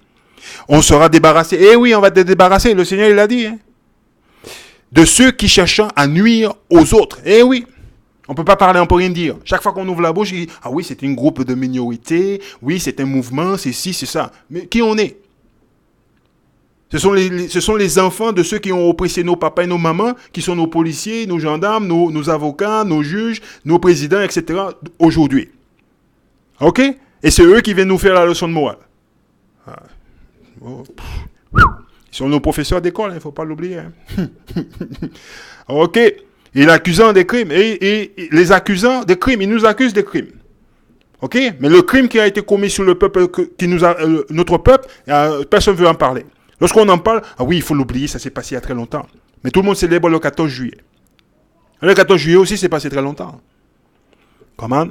On sera débarrassé. Eh oui, on va être débarrassé. Le Seigneur, il l'a dit. Hein. De ceux qui cherchent à nuire aux autres. Eh oui. On ne peut pas parler, on ne peut rien dire. Chaque fois qu'on ouvre la bouche, il dit, ah oui, c'est un groupe de minorité, oui, c'est un mouvement, c'est ci, c'est ça. Mais qui on est? Ce sont les enfants de ceux qui ont oppressé nos papas et nos mamans, qui sont nos policiers, nos gendarmes, nos avocats, nos juges, nos présidents, etc. aujourd'hui. OK? Et c'est eux qui viennent nous faire la leçon de morale. Ils sont nos professeurs d'école, il ne faut pas l'oublier. Hein. OK? Et l'accusant des crimes, et les accusants des crimes, ils nous accusent des crimes. Ok? Mais le crime qui a été commis sur le peuple, notre peuple, personne ne veut en parler. Lorsqu'on en parle, ah oui, il faut l'oublier, ça s'est passé il y a très longtemps. Mais tout le monde célèbre le 14 juillet. Le 14 juillet aussi, c'est passé très longtemps. Comment?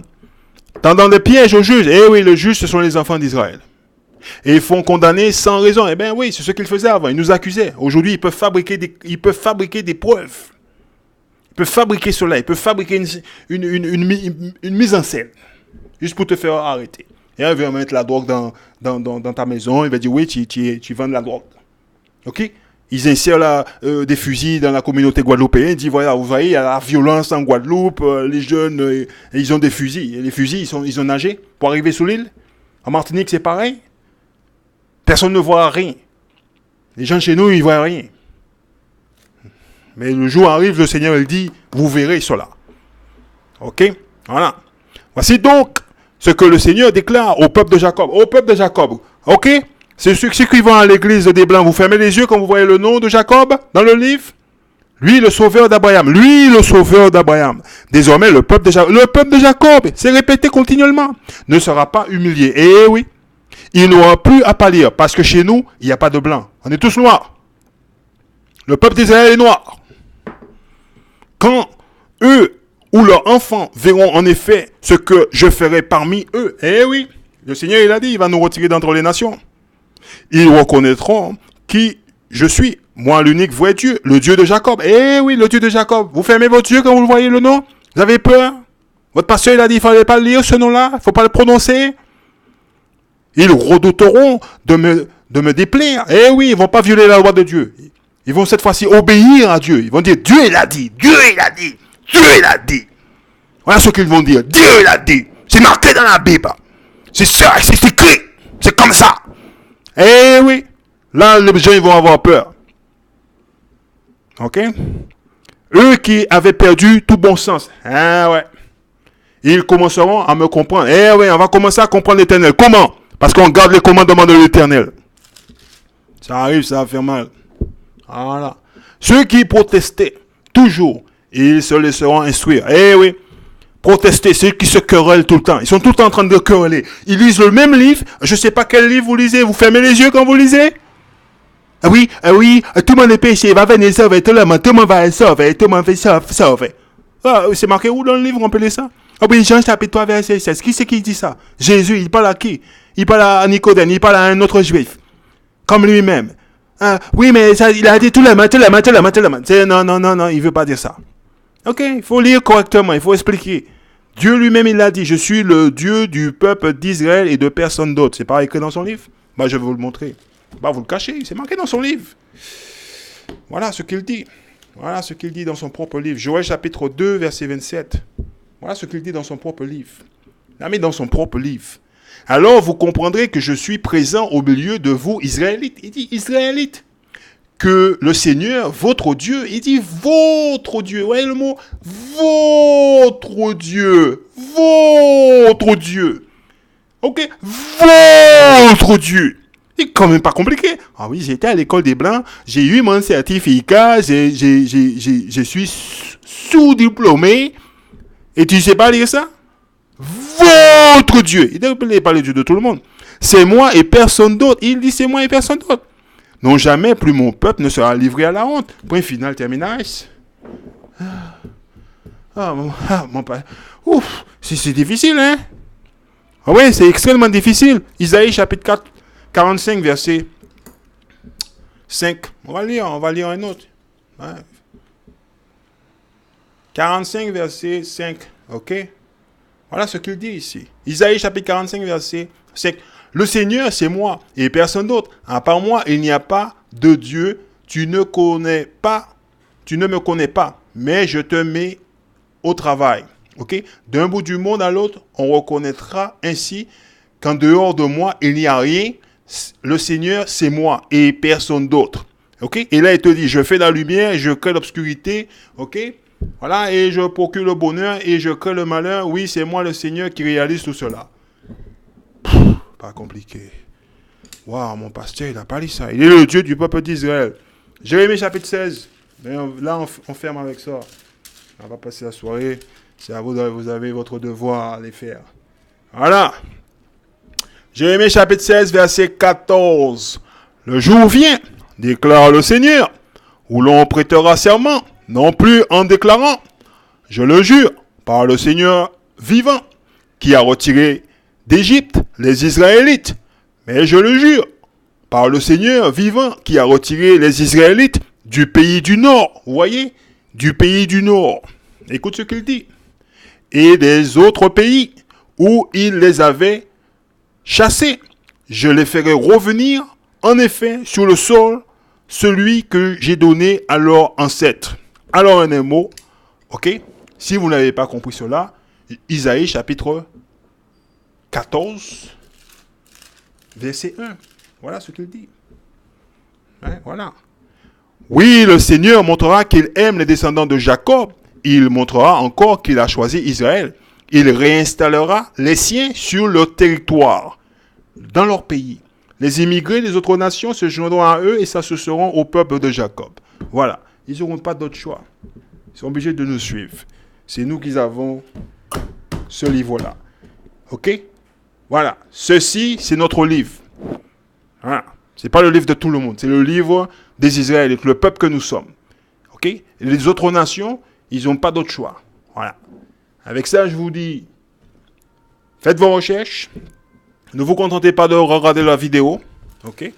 Tendant des pièges aux juges. Eh oui, le juge, ce sont les enfants d'Israël. Et ils font condamner sans raison. Eh bien oui, c'est ce qu'ils faisaient avant. Ils nous accusaient. Aujourd'hui, ils peuvent fabriquer des preuves. Ils peuvent fabriquer cela, ils peuvent fabriquer une mise en scène, juste pour te faire arrêter. Et là, il va mettre la drogue dans ta maison, il va dire, oui, tu vends de la drogue. Ok? Ils insèrent des fusils dans la communauté guadeloupéenne, ils disent, voilà, vous voyez, il y a la violence en Guadeloupe, les jeunes, ils ont des fusils. Et les fusils, ils ont nagé pour arriver sur l'île. En Martinique, c'est pareil. Personne ne voit rien. Les gens chez nous, ils ne voient rien. Mais le jour arrive, le Seigneur il dit, vous verrez cela. Ok? Voilà. Voici donc ce que le Seigneur déclare au peuple de Jacob. Au peuple de Jacob. Ok? C'est ceux qui vont à l'église des Blancs. Vous fermez les yeux quand vous voyez le nom de Jacob dans le livre. Lui, le sauveur d'Abraham. Lui, le sauveur d'Abraham. Désormais, le peuple de Jacob, c'est répété continuellement, ne sera pas humilié. Eh oui. Il n'aura plus à pâlir parce que chez nous, il n'y a pas de blanc. On est tous noirs. Le peuple d'Israël est noir. Quand eux ou leurs enfants verront en effet ce que je ferai parmi eux, eh oui, le Seigneur il a dit, il va nous retirer d'entre les nations. Ils reconnaîtront qui je suis, moi l'unique vrai Dieu, le Dieu de Jacob. Eh oui, le Dieu de Jacob. Vous fermez votre yeux quand vous voyez le nom? Vous avez peur? Votre pasteur il a dit, il ne fallait pas lire ce nom-là, il ne faut pas le prononcer. Ils redouteront de me déplaire. Eh oui, ils ne vont pas violer la loi de Dieu. Ils vont cette fois-ci obéir à Dieu. Ils vont dire, Dieu il a dit, Dieu il a dit, Dieu il a dit. Voilà ce qu'ils vont dire, Dieu il a dit. C'est marqué dans la Bible. C'est ça, c'est écrit. C'est comme ça. Eh oui. Là, les gens ils vont avoir peur. Ok? Eux qui avaient perdu tout bon sens. Ah ouais. Ils commenceront à me comprendre. Eh oui, on va commencer à comprendre l'Éternel. Comment? Parce qu'on garde les commandements de l'Éternel. Ça arrive, ça va faire mal. Voilà. Ceux qui protestaient, toujours, ils se laisseront instruire. Eh oui, protester, ceux qui se querellent tout le temps. Ils sont tout le temps en train de quereller. Ils lisent le même livre. Je ne sais pas quel livre vous lisez. Vous fermez les yeux quand vous lisez. Ah oui, tout le monde est péché. Va venir sauver tout le monde. Tout le monde va sauver. Tout le monde va sauver. Ah, c'est marqué où dans le livre, on peut lire ça? Ah oui, Jean chapitre 3, verset 16. Qui c'est qui dit ça? Jésus, il parle à qui? Il parle à Nicodème. Il parle à un autre juif. Comme lui-même. Ah, oui, mais ça, il a dit tout le monde. Non, il ne veut pas dire ça. Ok, il faut lire correctement, il faut expliquer. Dieu lui-même, il l'a dit, je suis le Dieu du peuple d'Israël et de personne d'autre. C'est pas écrit dans son livre? Bah, je vais vous le montrer. Bah, vous le cachez, c'est marqué dans son livre. Voilà ce qu'il dit. Voilà ce qu'il dit dans son propre livre. Joël chapitre 2, verset 27. Voilà ce qu'il dit dans son propre livre. Il a mis dans son propre livre. Alors vous comprendrez que je suis présent au milieu de vous, Israélites. Il dit Israélites. Que le Seigneur, votre Dieu, il dit votre Dieu. Vous voyez le mot? Votre Dieu. Votre Dieu. Ok? Votre Dieu. C'est quand même pas compliqué. Ah oui, j'étais à l'école des Blancs, j'ai eu mon certificat, je suis sous-diplômé. Et tu sais pas lire ça? Votre Dieu. Il n'est pas le Dieu de tout le monde. C'est moi et personne d'autre. Il dit c'est moi et personne d'autre. Non, jamais plus mon peuple ne sera livré à la honte. Point final, terminus. Mon père. Ouf, c'est difficile, hein? Ah oui, c'est extrêmement difficile. Isaïe chapitre 4, 45, verset 5. On va lire un autre. Ouais. 45, verset 5. Ok? Voilà ce qu'il dit ici. Isaïe chapitre 45, verset 5. Le Seigneur, c'est moi et personne d'autre. À part moi, il n'y a pas de Dieu. Tu ne me connais pas, mais je te mets au travail. Ok? D'un bout du monde à l'autre, on reconnaîtra ainsi qu'en dehors de moi, il n'y a rien. Le Seigneur, c'est moi et personne d'autre. Ok? Et là, il te dit, je fais la lumière, je crée l'obscurité. Ok? Voilà, et je procure le bonheur et je crée le malheur. Oui, c'est moi le Seigneur qui réalise tout cela. Pas compliqué. Waouh, mon pasteur, il n'a pas lu ça. Il est le Dieu du peuple d'Israël. Jérémie chapitre 16. Là, on ferme avec ça. On va passer la soirée. C'est à vous, vous avez votre devoir à les faire. Voilà. Jérémie chapitre 16, verset 14. Le jour vient, déclare le Seigneur, où l'on prêtera serment, non plus en déclarant, je le jure, par le Seigneur vivant, qui a retiré d'Égypte les Israélites. Mais je le jure, par le Seigneur vivant, qui a retiré les Israélites du pays du Nord. Vous voyez? Du pays du Nord. Écoute ce qu'il dit. Et des autres pays où il les avait chassés. Je les ferai revenir, en effet, sur le sol, celui que j'ai donné à leurs ancêtres. Alors, un mot, ok? Si vous n'avez pas compris cela, Isaïe chapitre 14, verset 1. Voilà ce qu'il dit. Hein, voilà. Oui, le Seigneur montrera qu'il aime les descendants de Jacob. Il montrera encore qu'il a choisi Israël. Il réinstallera les siens sur leur territoire, dans leur pays. Les immigrés des autres nations se joindront à eux et s'associeront au peuple de Jacob. Voilà. Ils n'auront pas d'autre choix. Ils sont obligés de nous suivre. C'est nous qui avons ce livre-là. OK? Voilà. Ceci, c'est notre livre. Voilà. Ce n'est pas le livre de tout le monde. C'est le livre des Israélites, le peuple que nous sommes. OK? Et les autres nations, ils n'ont pas d'autre choix. Voilà. Avec ça, je vous dis, faites vos recherches. Ne vous contentez pas de regarder la vidéo. OK?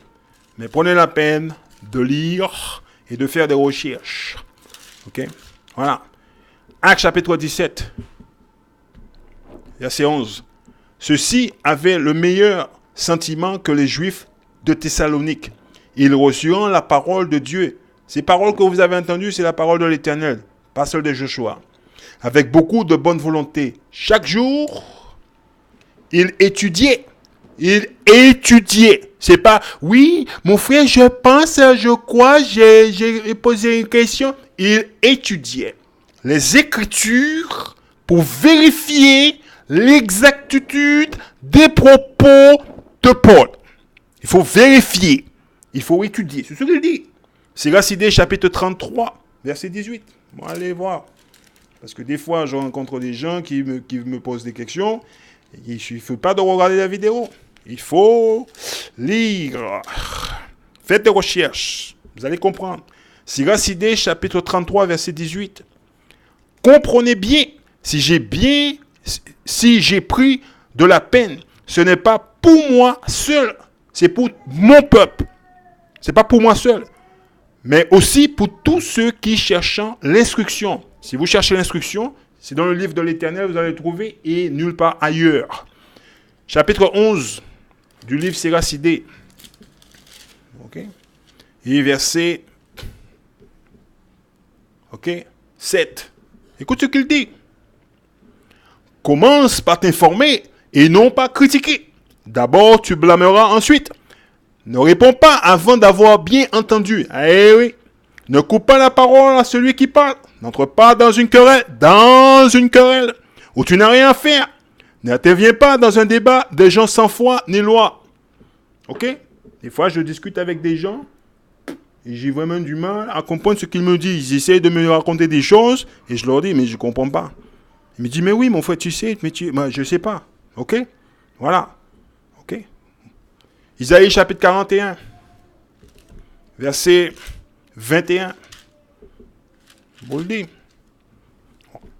Mais prenez la peine de lire et de faire des recherches. OK? Voilà. Actes chapitre 17, verset 11. Ceux-ci avaient le meilleur sentiment que les Juifs de Thessalonique. Ils reçurent la parole de Dieu. Ces paroles que vous avez entendues, c'est la parole de l'Éternel, pas celle de Joshua. Avec beaucoup de bonne volonté. Chaque jour, ils étudiaient. C'est pas, oui, mon frère, je pense, je crois, j'ai posé une question. Ils étudiaient les Écritures pour vérifier l'exactitude des propos de Paul. Il faut vérifier. Il faut étudier. C'est ce qu'il dit. Siracide chapitre 33, verset 18. Bon, allez voir. Parce que des fois, je rencontre des gens qui me posent des questions. Il ne suffit pas de regarder la vidéo. Il faut lire. Faites des recherches. Vous allez comprendre. Siracide chapitre 33, verset 18. Comprenez bien, si j'ai pris de la peine, ce n'est pas pour moi seul, c'est pour mon peuple. C'est pas pour moi seul, mais aussi pour tous ceux qui cherchent l'instruction. Si vous cherchez l'instruction, c'est dans le livre de l'Éternel, vous allez le trouver et nulle part ailleurs. Chapitre 11 du livre Siracide. OK? Et verset 7. Écoute ce qu'il dit. Commence par t'informer et non pas critiquer. D'abord, tu blâmeras ensuite. Ne réponds pas avant d'avoir bien entendu. Eh oui. Ne coupe pas la parole à celui qui parle. N'entre pas dans une querelle. Où tu n'as rien à faire. N'interviens pas dans un débat des gens sans foi ni loi. OK? Des fois, je discute avec des gens et j'ai vraiment du mal à comprendre ce qu'ils me disent. Ils essayent de me raconter des choses et je leur dis, mais je ne comprends pas. Ils me disent, mais oui, mon frère, tu sais, moi, je ne sais pas. OK? Voilà. OK? Isaïe chapitre 41, verset 21. Je vous le dis.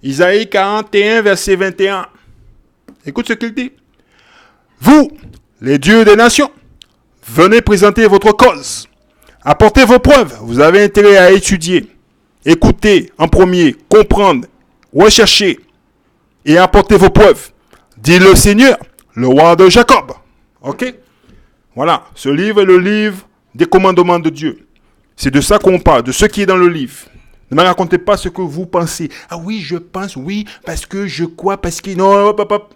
Isaïe 41, verset 21. Écoute ce qu'il dit. Vous, les dieux des nations, venez présenter votre cause. Apportez vos preuves. Vous avez intérêt à étudier. Écoutez en premier, comprendre, rechercher et apporter vos preuves. Dit le Seigneur, le roi de Jacob. Ok? Voilà. Ce livre est le livre des commandements de Dieu. C'est de ça qu'on parle, de ce qui est dans le livre. Ne me racontez pas ce que vous pensez. Ah oui, je pense, oui, parce que je crois, parce que... Non, hop, hop, hop.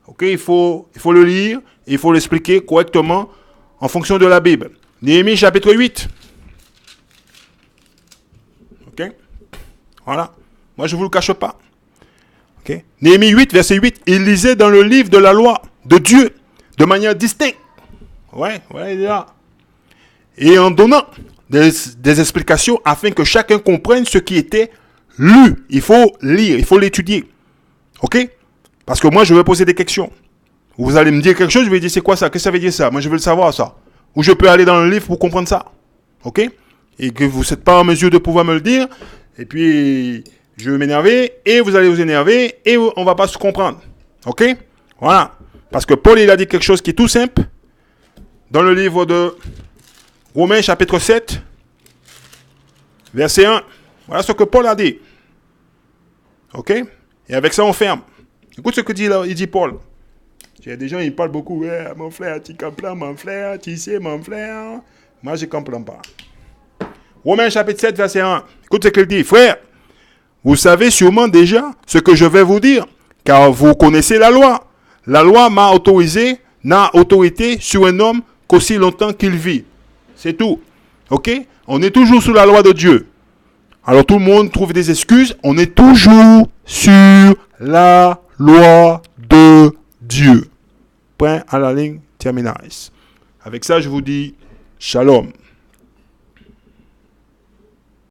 Ok, il faut le lire et il faut l'expliquer correctement en fonction de la Bible. Néhémie chapitre 8. Ok? Voilà. Moi, je ne vous le cache pas. Ok? Néhémie 8, verset 8. Il lisait dans le livre de la loi de Dieu de manière distincte. Ouais, il est là. Et en donnant des explications afin que chacun comprenne ce qui était lu. Il faut lire, il faut l'étudier. Ok? Parce que moi, je vais poser des questions. Vous allez me dire quelque chose, je vais dire c'est quoi ça? Qu'est-ce que ça veut dire ça? Moi, je veux le savoir ça. Ou je peux aller dans le livre pour comprendre ça. Ok? Et que vous n'êtes pas en mesure de pouvoir me le dire. Et puis, je vais m'énerver. Et vous allez vous énerver. Et on ne va pas se comprendre. Ok? Voilà. Parce que Paul, il a dit quelque chose qui est tout simple. Dans le livre de Romains, chapitre 7, verset 1. Voilà ce que Paul a dit. Ok? Et avec ça, on ferme. Écoute ce que dit là, il dit Paul. Il y a des gens, ils parlent beaucoup. Ouais, mon frère, tu comprends, mon frère, tu sais, mon frère. Moi, je ne comprends pas. Romains chapitre 7, verset 1. Écoute ce qu'il dit. Frère, vous savez sûrement déjà ce que je vais vous dire, car vous connaissez la loi. La loi n'a autorité sur un homme qu'aussi longtemps qu'il vit. C'est tout. Ok? On est toujours sous la loi de Dieu. Alors tout le monde trouve des excuses. On est toujours sur la loi de Dieu. Point à la ligne terminale. Avec ça, je vous dis shalom.